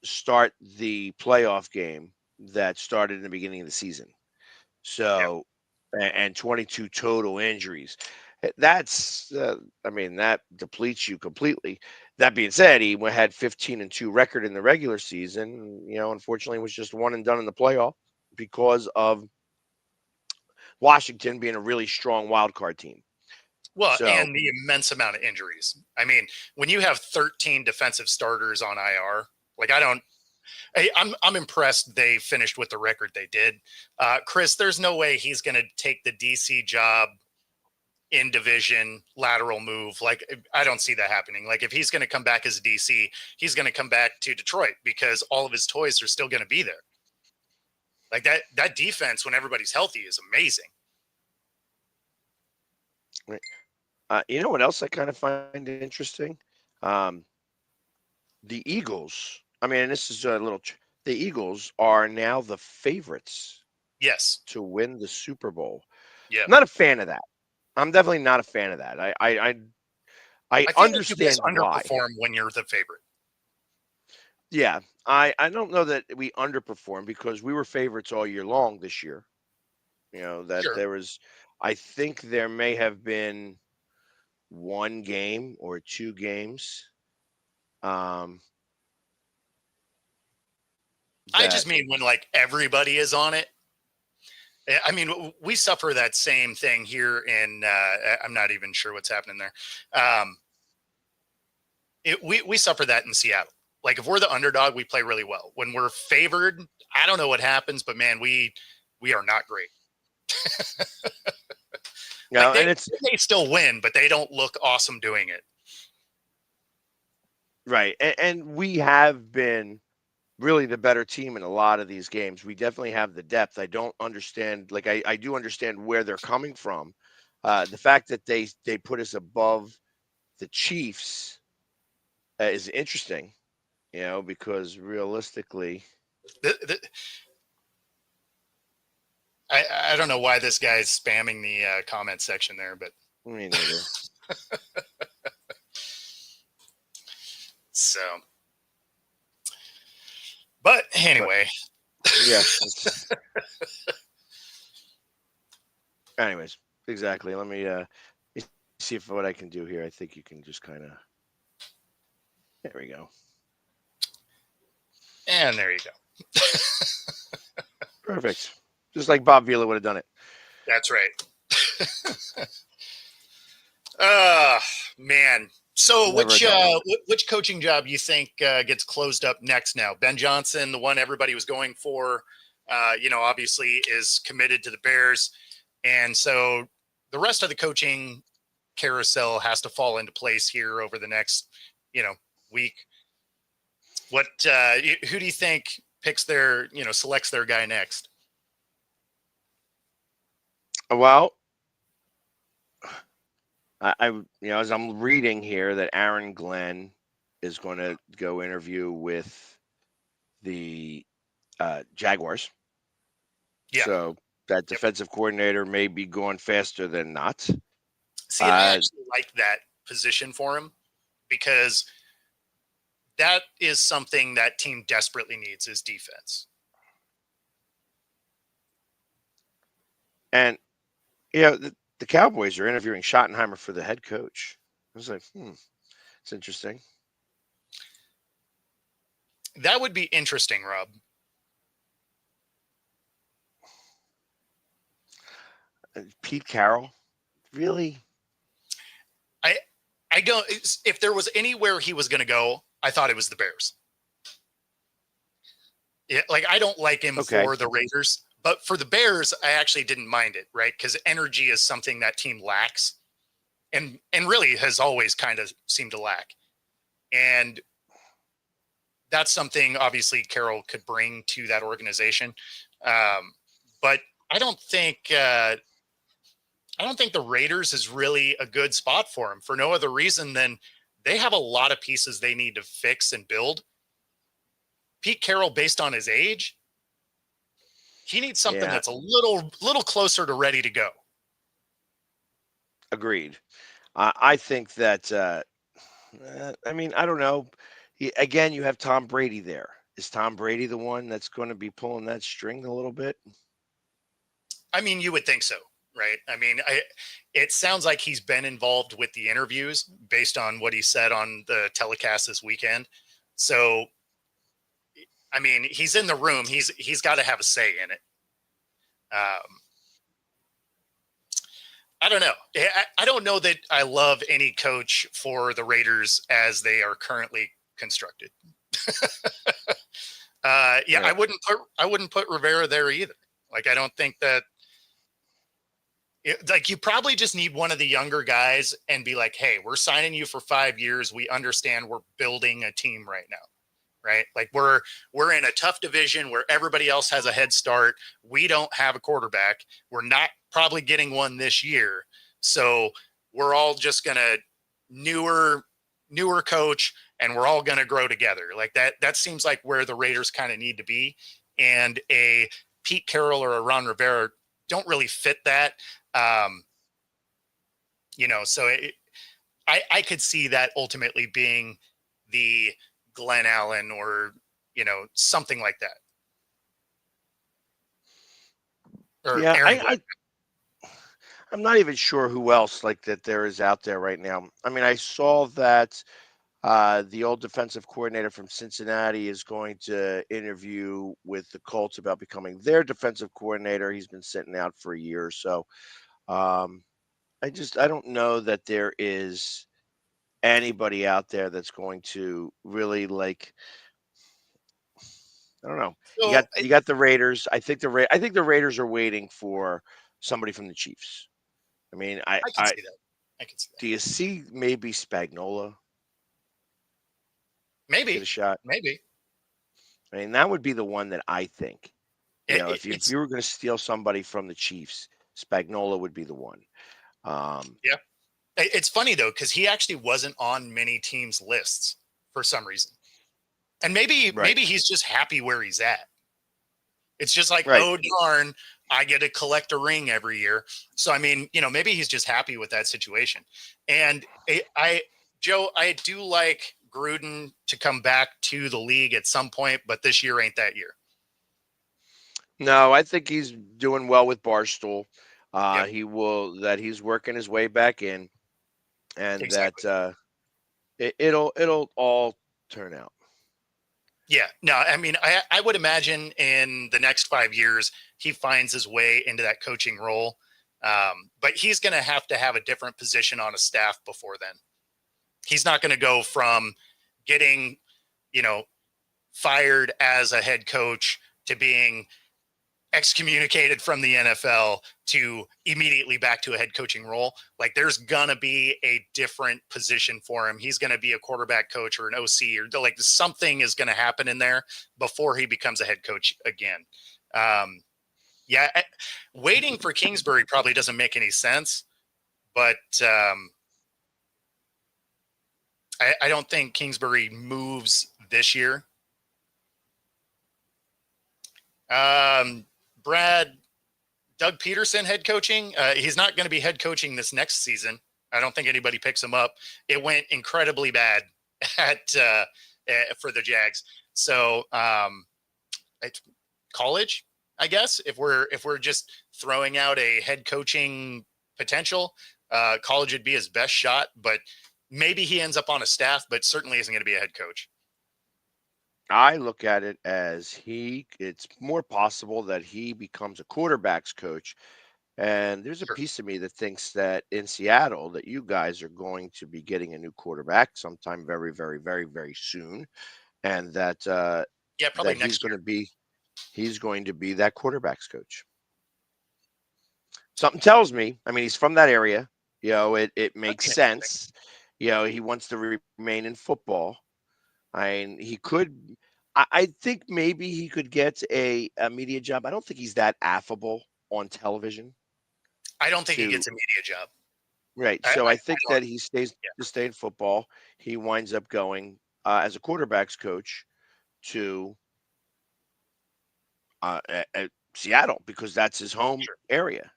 Speaker 2: start the playoff game that started in the beginning of the season.
Speaker 1: Yep.
Speaker 2: So, and 22 total injuries. I mean, that depletes you completely. That being said, he had 15-2 record in the regular season. Unfortunately, was just one and done in the playoff because of Washington being a really strong wild card team.
Speaker 1: Well,
Speaker 2: So,
Speaker 1: and the immense amount of injuries. I mean, when you have 13 defensive starters on IR, like I'm impressed they finished with the record they did. Chris, there's no way he's going to take the DC job in division lateral move. Like, I don't see that happening. Like, if he's going to come back as a DC, he's going to come back to Detroit because all of his toys are still going to be there. Like that defense when everybody's healthy is amazing.
Speaker 2: you know what else I kind of find interesting? Um, the Eagles. I mean, this is a little. The Eagles are now the favorites
Speaker 1: Yes.
Speaker 2: to win the Super Bowl.
Speaker 1: Yeah.
Speaker 2: I'm not a fan of that. I'm definitely not a fan of that. I
Speaker 1: I feel like you guys
Speaker 2: understand why.
Speaker 1: underperform when you're the favorite.
Speaker 2: Yeah, I don't know that we underperformed because we were favorites all year long this year. That
Speaker 1: Sure.
Speaker 2: there was, I think there may have been one game or two games um,
Speaker 1: I
Speaker 2: that
Speaker 1: just mean when like everybody is on it. I mean, we suffer that same thing here in. I'm not even sure what's happening there. We suffer that in Seattle. Like if we're the underdog, we play really well. When we're favored, I don't know what happens, but man, we are not great. Like
Speaker 2: and
Speaker 1: they
Speaker 2: it's
Speaker 1: may still win, but they don't look awesome doing it.
Speaker 2: right, and we have been really the better team in a lot of these games. We definitely have the depth. I don't understand. Like I do understand where they're coming from. The fact that they put us above the Chiefs is interesting. Because realistically,
Speaker 1: The, I don't know why this guy's spamming the comment section there, but
Speaker 2: me neither.
Speaker 1: so. But anyway,
Speaker 2: Yeah. Anyways, exactly. Let me see if what I can do here. I think you can just kind of. There we go.
Speaker 1: and there you go.
Speaker 2: Perfect. Just like Bob Vila would have done it.
Speaker 1: That's right. Man. So which coaching job you think gets closed up next now? Ben Johnson, the one everybody was going for, obviously is committed to the Bears. And so the rest of the coaching carousel has to fall into place here over the next, week. What, who do you think picks selects their guy next?
Speaker 2: Well, as I'm reading here that Aaron Glenn is going to go interview with the Jaguars.
Speaker 1: Yeah.
Speaker 2: So that defensive coordinator may be going faster than not.
Speaker 1: See, I actually like that position for him because that is something that team desperately needs is defense.
Speaker 2: And, the Cowboys are interviewing Schottenheimer for the head coach. I was like, it's interesting.
Speaker 1: That would be interesting, Rob.
Speaker 2: Pete Carroll, really?
Speaker 1: I don't. If there was anywhere he was going to go, I thought it was the Bears. Yeah, like I don't like him for the Raiders, but for the Bears, I actually didn't mind it, right? Because energy is something that team lacks, and really has always kind of seemed to lack, and that's something obviously Carroll could bring to that organization. But I don't think the Raiders is really a good spot for him for no other reason than they have a lot of pieces they need to fix and build. Pete Carroll, based on his age, he needs something
Speaker 2: Yeah,
Speaker 1: that's a little closer to ready to go.
Speaker 2: agreed. I think that. I mean, I don't know. Again, you have Tom Brady there. Is Tom Brady the one that's going to be pulling that string a little bit?
Speaker 1: I mean, you would think so, right? I mean, it sounds like he's been involved with the interviews based on what he said on the telecast this weekend. So, I mean, he's in the room. He's got to have a say in it. I don't know. I don't know that I love any coach for the Raiders as they are currently constructed. Yeah,
Speaker 2: Right.
Speaker 1: I wouldn't put Rivera there either. Like, I don't think that like you probably just need one of the younger guys and be like, hey, we're signing you for 5 years. We understand we're building a team right now. Right. Like we're in a tough division where everybody else has a head start. We don't have a quarterback. We're not probably getting one this year. So we're all just gonna newer coach and we're all gonna grow together. Like that seems like where the Raiders kind of need to be. And a Pete Carroll or a Ron Rivera don't really fit that. Um, so I could see that ultimately being the Glenn Allen or, something like that. Or
Speaker 2: Yeah,
Speaker 1: Aaron Glenn.
Speaker 2: I'm not even sure who else like that there is out there right now. I mean, I saw that the old defensive coordinator from Cincinnati is going to interview with the Colts about becoming their defensive coordinator. He's been sitting out for a year or so. Um, I don't know that there is anybody out there that's going to really like. I don't know.
Speaker 1: So
Speaker 2: You got the Raiders. I think the Raiders are waiting for somebody from the Chiefs. I mean,
Speaker 1: I can see that. I can see that.
Speaker 2: do you see maybe Spagnola get a
Speaker 1: Maybe,
Speaker 2: shot?
Speaker 1: maybe
Speaker 2: I mean, that would be the one that I think. If
Speaker 1: it's
Speaker 2: you were going to steal somebody from the Chiefs, Spagnola would be the one.
Speaker 1: yeah. It's funny though because he actually wasn't on many teams' lists for some reason, and
Speaker 2: Right,
Speaker 1: maybe he's just happy where he's at. It's just like,
Speaker 2: right.
Speaker 1: oh darn, I get to collect a ring every year. So I mean, maybe he's just happy with that situation. And Joe, I do like Gruden to come back to the league at some point, but this year ain't that year.
Speaker 2: No, I think he's doing well with Barstool.
Speaker 1: Yep,
Speaker 2: He's working his way back in, and
Speaker 1: exactly.
Speaker 2: that it'll all turn out.
Speaker 1: Yeah, no, I mean, I would imagine in the next 5 years he finds his way into that coaching role, but he's going to have a different position on a staff before then. He's not going to go from getting, you know, fired as a head coach to being excommunicated from the NFL to immediately back to a head coaching role. Like there's gonna be a different position for him. He's gonna be a quarterback coach or an OC or like something is gonna happen in there before he becomes a head coach again. Um, yeah, waiting for Kingsbury probably doesn't make any sense, but I don't think Kingsbury moves this year. Um, Brad, Doug Peterson head coaching. He's not going to be head coaching this next season. I don't think anybody picks him up. It went incredibly bad at for the Jags. So college, I guess, if we're just throwing out a head coaching potential, college would be his best shot. But maybe he ends up on a staff, but certainly isn't going to be a head coach.
Speaker 2: I look at it as it's more possible that he becomes a quarterbacks coach. And there's a
Speaker 1: Sure.
Speaker 2: piece of me that thinks that in Seattle that you guys are going to be getting a new quarterback sometime very, very, very, very soon. And
Speaker 1: Yeah, probably
Speaker 2: that
Speaker 1: next year.
Speaker 2: he's going to be that quarterbacks coach. Something tells me, I mean, he's from that area. It
Speaker 1: That'd
Speaker 2: makes
Speaker 1: be interesting.
Speaker 2: sense. He wants to remain in football. I mean, he could. I think maybe he could get a media job. I don't think he's that affable on television.
Speaker 1: I don't think he
Speaker 2: To
Speaker 1: gets a media job.
Speaker 2: Right.
Speaker 1: I,
Speaker 2: So
Speaker 1: I,
Speaker 2: I
Speaker 1: I
Speaker 2: think
Speaker 1: don't.
Speaker 2: that he stays
Speaker 1: Yeah.
Speaker 2: to stay in football. He winds up going as a quarterbacks coach to at Seattle because that's his home
Speaker 1: Sure.
Speaker 2: area.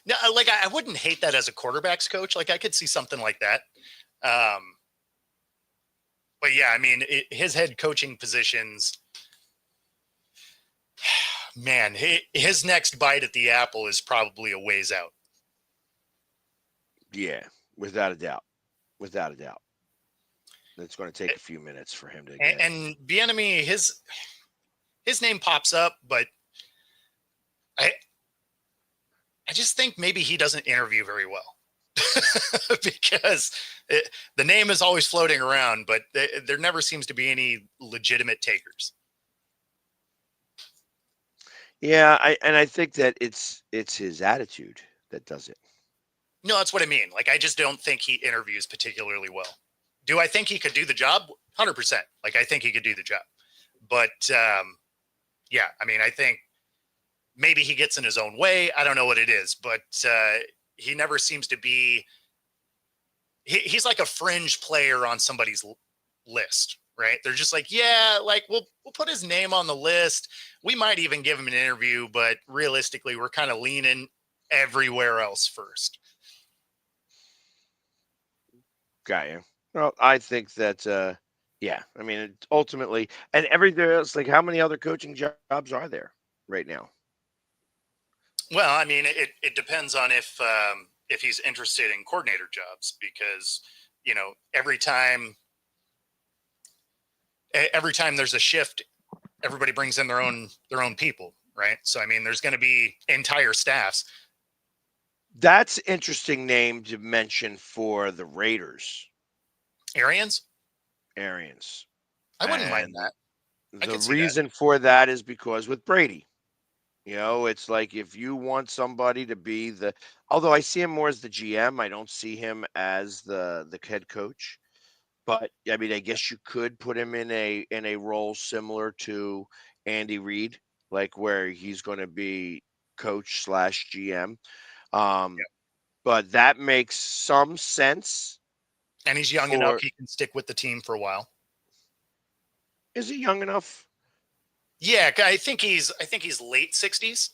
Speaker 1: No, like I wouldn't hate that as a quarterbacks coach. Like I could see something like that. Um, but yeah, I mean, his head coaching positions, man, his next bite at the apple is probably a ways out.
Speaker 2: Yeah, without a doubt. Without a doubt. It's going to take a few minutes for him to get.
Speaker 1: And Bieniemy, his name pops up, but I I just think maybe he doesn't interview very well because the name is always floating around, but there never seems to be any legitimate takers.
Speaker 2: Yeah, I think that it's his attitude that does it.
Speaker 1: No, that's what I mean. Like I just don't think he interviews particularly well. Do I think he could do the job? 100%. Like I think he could do the job, but yeah, I mean, I think maybe he gets in his own way. I don't know what it is, but he never seems to be. He's like a fringe player on somebody's list, right? They're just like, yeah, like we'll put his name on the list. We might even give him an interview, but realistically, we're kind of leaning everywhere else first.
Speaker 2: Got you. Well, I think that yeah, I mean ultimately and everything else like how many other coaching jobs are there right now?
Speaker 1: Well, I mean, it depends on if he's interested in coordinator jobs because every time there's a shift, everybody brings in their own people, right? So I mean, there's going to be entire staffs.
Speaker 2: That's interesting name to mention for the Raiders,
Speaker 1: Arians,
Speaker 2: Arians.
Speaker 1: I wouldn't mind
Speaker 2: And
Speaker 1: that. I
Speaker 2: the
Speaker 1: could see that.
Speaker 2: reason for that is because with Brady, it's like if you want somebody to be the although I see him more as the GM, I don't see him as the head coach. But I mean, I guess you could put him in a role similar to Andy Reid, like where he's going to be coach slash GM. Um, but that makes some sense
Speaker 1: And he's young enough;
Speaker 2: for.
Speaker 1: he can stick with the team for a while.
Speaker 2: Is he young enough?
Speaker 1: Yeah, I think he's late 60s.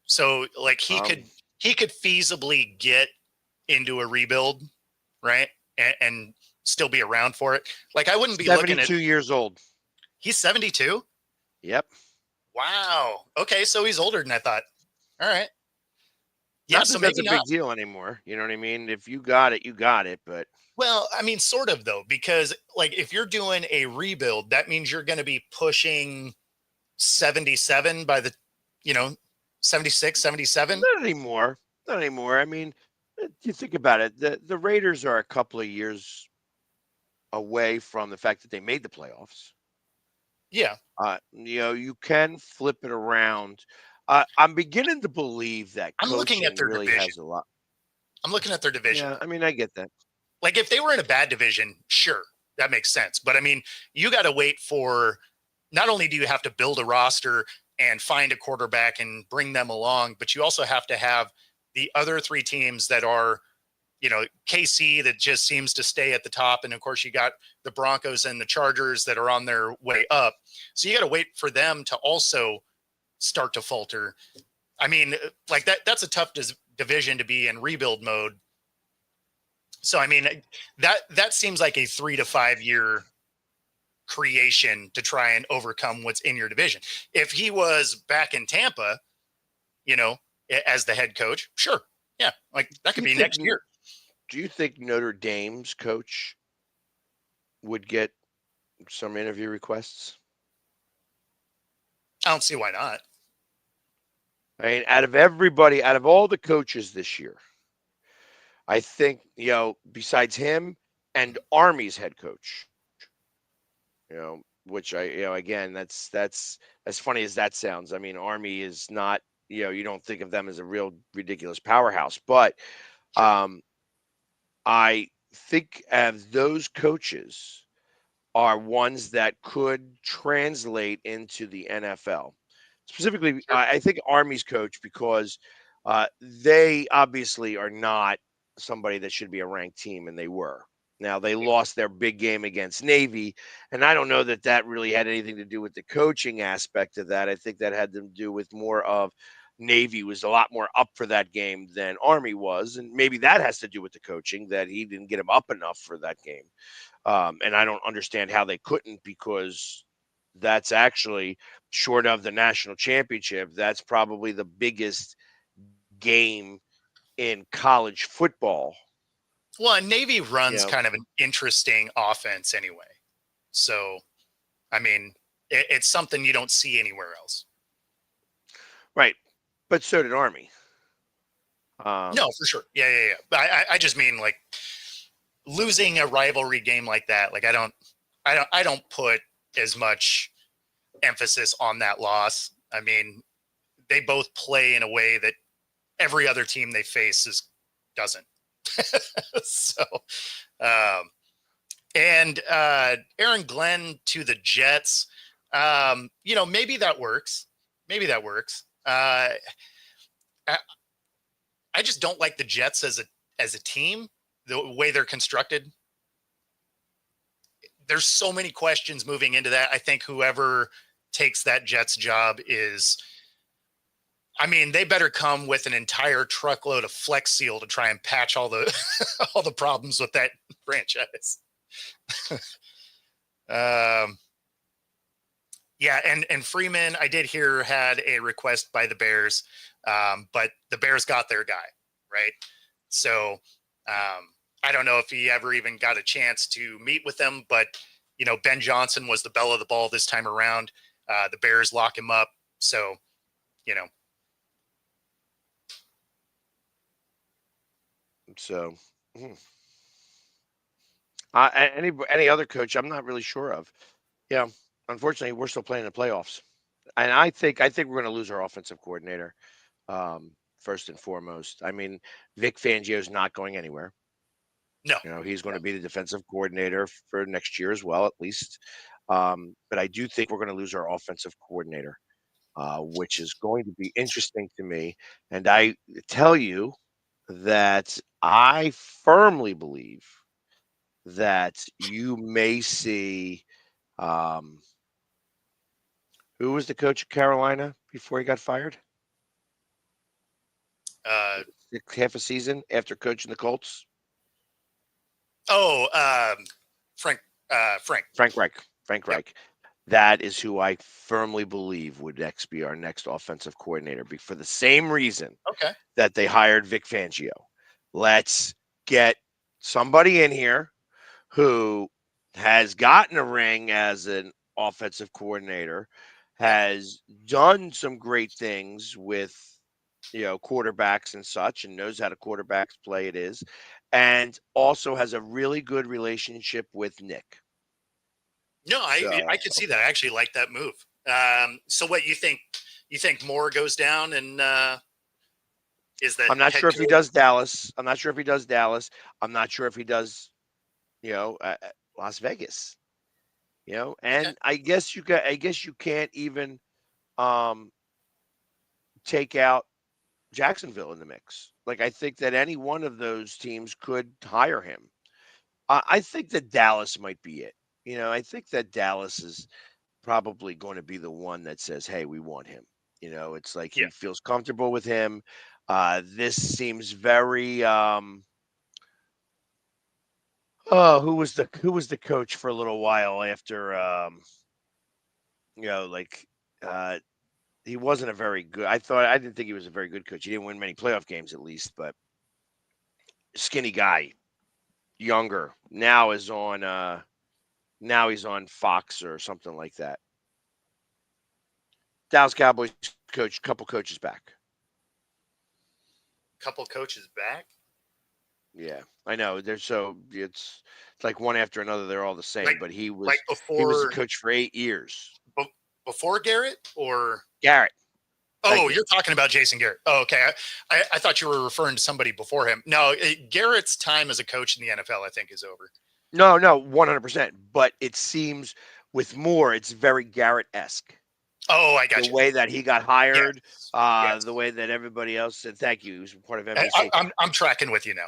Speaker 1: So like he
Speaker 2: Um,
Speaker 1: could he could feasibly get into a rebuild, right? And still be around for it. Like I wouldn't be looking at
Speaker 2: 72 years old.
Speaker 1: he's 72.
Speaker 2: Yep.
Speaker 1: Wow. Okay, so he's older than I thought. All right. Yeah,
Speaker 2: Not
Speaker 1: so
Speaker 2: that that's
Speaker 1: maybe
Speaker 2: a
Speaker 1: not.
Speaker 2: big deal anymore. You know what I mean? If you got it, you got it. But
Speaker 1: Well, I mean, sort of though, because like if you're doing a rebuild, that means you're going to be pushing 77 by the, you know, 76, 77.
Speaker 2: not anymore. Not anymore. I mean, you think about it. The Raiders are a couple of years away from the fact that they made the playoffs.
Speaker 1: Yeah.
Speaker 2: You can flip it around. I'm beginning to believe that
Speaker 1: I'm looking at
Speaker 2: coaching
Speaker 1: their
Speaker 2: really
Speaker 1: division.
Speaker 2: has a lot.
Speaker 1: I'm looking at their division.
Speaker 2: Yeah, I mean, I get that.
Speaker 1: Like if they were in a bad division, sure, that makes sense. But I mean, you got to wait for not only do you have to build a roster and find a quarterback and bring them along, but you also have to have the other three teams that are, KC that just seems to stay at the top. And of course, you got the Broncos and the Chargers that are on their way up. So you got to wait for them to also start to falter. I mean, like that's a tough division to be in rebuild mode. So I mean, that seems like a 3 to 5 year creation to try and overcome what's in your division. If he was back in Tampa, you know, as the head coach, sure, yeah, like that
Speaker 2: Do
Speaker 1: could
Speaker 2: you
Speaker 1: be
Speaker 2: think?
Speaker 1: next year.
Speaker 2: Do you think Notre Dame's coach would get some interview requests?
Speaker 1: I don't see why not.
Speaker 2: I mean, out of all the coaches this year, I think besides him and Army's head coach, which again, that's as funny as that sounds. I mean, Army is not, you don't think of them as a real ridiculous powerhouse, but
Speaker 1: Sure.
Speaker 2: um, I think of those coaches are ones that could translate into the NFL. Specifically,
Speaker 1: Sure.
Speaker 2: I think Army's coach because They obviously are not somebody that should be a ranked team, and they were. Now they lost their big game against Navy, and I don't know that that really had anything to do with the coaching aspect of that. I think that had to do with more of Navy was a lot more up for that game than Army was, and maybe that has to do with the coaching that he didn't get him up enough for that game. And I don't understand how they couldn't because that's actually short of the national championship. That's probably the biggest game in college football.
Speaker 1: Well, and Navy
Speaker 2: You
Speaker 1: runs
Speaker 2: know,
Speaker 1: kind of an interesting offense anyway. So, I mean, it's something you don't see anywhere else.
Speaker 2: right? But so did Army.
Speaker 1: No, for sure. Yeah. But I just mean like losing a rivalry game like that. Like I don't put as much emphasis on that loss. I mean, they both play in a way that every other team they face doesn't. So, um, and Aaron Glenn to the Jets. Maybe that works. Maybe that works. I just don't like the Jets as a team, the way they're constructed. There's so many questions moving into that. I think whoever takes that Jets job they better come with an entire truckload of Flex Seal to try and patch all the all the problems with that franchise. Yeah, and Freeman, I did hear, had a request by the Bears, but the Bears got their guy, right? So I don't know if he ever even got a chance to meet with them, but Ben Johnson was the belle of the ball this time around. The Bears lock him up, so you know.
Speaker 2: So, any other coach, I'm not really sure of. Yeah, unfortunately, we're still playing the playoffs, and I think we're going to lose our offensive coordinator. First and foremost, I mean, Vic Fangio's not going anywhere.
Speaker 1: No,
Speaker 2: He's going to be the defensive coordinator for next year as well, at least. But I do think we're going to lose our offensive coordinator, which is going to be interesting to me. And I tell you that I firmly believe that you may see who was the coach of Carolina before he got fired?
Speaker 1: uh,
Speaker 2: Half a season after coaching the Colts?
Speaker 1: oh, Frank, Frank.
Speaker 2: Frank Reich. Frank
Speaker 1: Yep.
Speaker 2: Reich. That is who I firmly believe would next be our next offensive coordinator for the same reason
Speaker 1: Okay.
Speaker 2: that they hired Vic Fangio. Let's get somebody in here who has gotten a ring as an offensive coordinator, has done some great things with quarterbacks and such, and knows how to quarterbacks play it is, and also has a really good relationship with Nick.
Speaker 1: No, I
Speaker 2: So
Speaker 1: could see that. I actually like that move. So what you think? You think Moore goes down and is that
Speaker 2: I'm not
Speaker 1: head
Speaker 2: sure if he
Speaker 1: coach?
Speaker 2: does Dallas. I'm not sure if he does Dallas. I'm not sure if he does, Las Vegas.
Speaker 1: Okay.
Speaker 2: And I guess you got. I guess you can't even um, take out Jacksonville in the mix. Like I think that any one of those teams could hire him. I think that Dallas might be it. I think that Dallas is probably going to be the one that says, "Hey, we want him." It's like
Speaker 1: Yeah.
Speaker 2: he feels comfortable with him. This seems very. Oh, who was the coach for a little while after? Like he wasn't a very good. I didn't think he was a very good coach. He didn't win many playoff games, at least, but skinny guy, younger. Now he's on Fox or something like that. Dallas Cowboys coach, couple coaches back.
Speaker 1: Couple coaches back.
Speaker 2: Yeah, I know. It's like one after another. They're all the
Speaker 1: Like
Speaker 2: same. But he
Speaker 1: like
Speaker 2: was the coach for 8 years.
Speaker 1: before Garrett or
Speaker 2: Garrett. Thank
Speaker 1: oh,
Speaker 2: you.
Speaker 1: you're talking about Jason Garrett. Oh, okay. I thought you were referring to somebody before him. No, Garrett's time as a coach in the NFL, I think, is over.
Speaker 2: No, 100%. But it seems with Moore, it's very Garrett esque.
Speaker 1: Oh, I got
Speaker 2: The
Speaker 1: you.
Speaker 2: way that he got hired,
Speaker 1: Yes.
Speaker 2: the way that everybody else said thank you. He was part of
Speaker 1: I,
Speaker 2: NBC.
Speaker 1: I'm tracking with you now.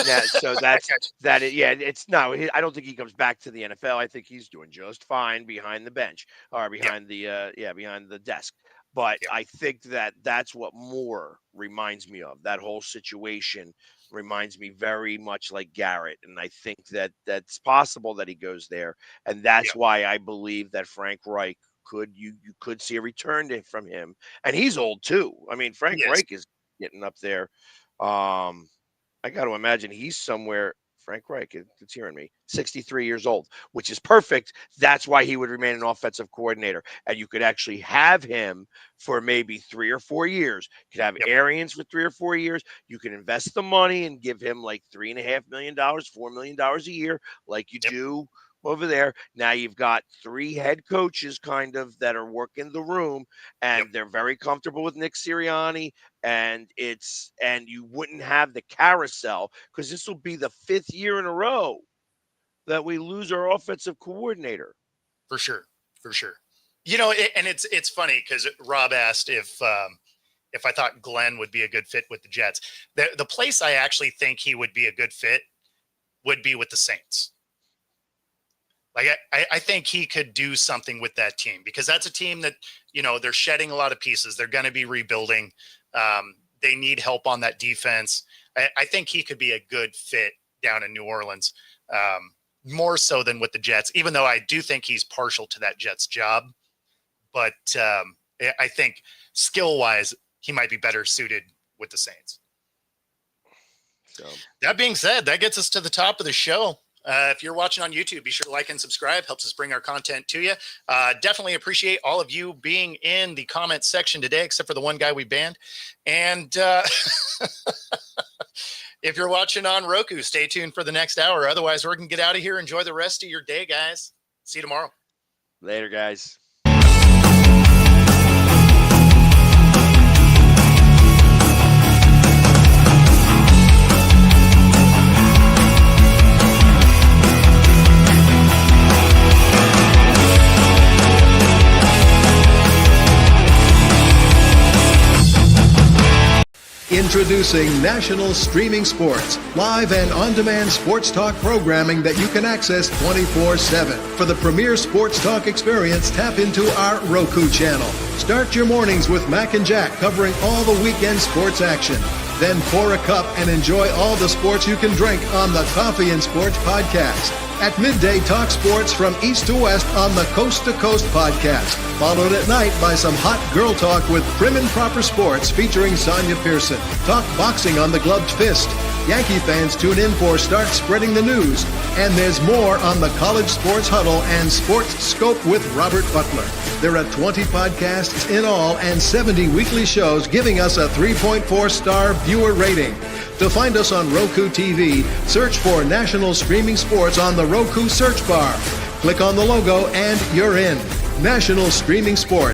Speaker 2: Yeah, so
Speaker 1: I
Speaker 2: that's
Speaker 1: got you.
Speaker 2: that. Yeah, it's no. I don't think he comes back to the NFL. I think he's doing just fine behind the bench or
Speaker 1: Yep.
Speaker 2: behind the behind the desk. But
Speaker 1: Yep.
Speaker 2: I think that that's what Moore reminds me of. That whole situation reminds me very much like Garrett, and I think that that's possible that he goes there, and that's
Speaker 1: Yep.
Speaker 2: why I believe that Frank Reich you could see a return from him, and he's old too. I mean, Frank
Speaker 1: Yes.
Speaker 2: Reich is getting up there. I got to imagine he's somewhere. Frank Reich, it's hearing me, 63 years old, which is perfect. That's why he would remain an offensive coordinator. And you could actually have him for maybe 3 or 4 years. You could have
Speaker 1: Yep.
Speaker 2: Arians for 3 or 4 years. You can invest the money and give him like $3.5 million, $4 million a year, like you
Speaker 1: Yep.
Speaker 2: do over there. Now you've got 3 head coaches kind of that are working the room, and
Speaker 1: Yep.
Speaker 2: they're very comfortable with Nick Sirianni. And you wouldn't have the carousel because this will be the 5th year in a row that we lose our offensive coordinator.
Speaker 1: For sure. For sure. And it's funny because Rob asked if I thought Glenn would be a good fit with the Jets. The place I actually think he would be a good fit would be with the Saints. Like I think he could do something with that team because that's a team that, they're shedding a lot of pieces. They're going to be rebuilding. They need help on that defense. I think he could be a good fit down in New Orleans, more so than with the Jets, even though I do think he's partial to that Jets job. But I think skill-wise, he might be better suited with the Saints.
Speaker 2: So
Speaker 1: that being said, that gets us to the top of the show. If you're watching on YouTube, be sure to like and subscribe. Helps us bring our content to you. Definitely appreciate all of you being in the comment section today, except for the one guy we banned. And if you're watching on Roku, stay tuned for the next hour. Otherwise, we're going to get out of here. Enjoy the rest of your day, guys. See you tomorrow.
Speaker 2: Later, guys.
Speaker 3: Introducing National Streaming Sports, live and on-demand sports talk programming that you can access 24/7. For the premier sports talk experience, tap into our Roku channel. Start your mornings with Mac and Jack covering all the weekend sports action. Then pour a cup and enjoy all the sports you can drink on the Coffee and Sports podcast. At midday, talk sports from east to west on the Coast to Coast podcast. Followed at night by some hot girl talk with Prim and Proper Sports featuring Sonia Pearson. Talk boxing on the Gloved Fist. Yankee fans tune in for Start Spreading the News. And there's more on the College Sports Huddle and Sports Scope with Robert Butler. There are 20 podcasts in all and 70 weekly shows giving us a 3.4-star viewer rating. To find us on Roku TV, search for National Streaming Sports on the Roku search bar. Click on the logo and you're in. National Streaming Sports.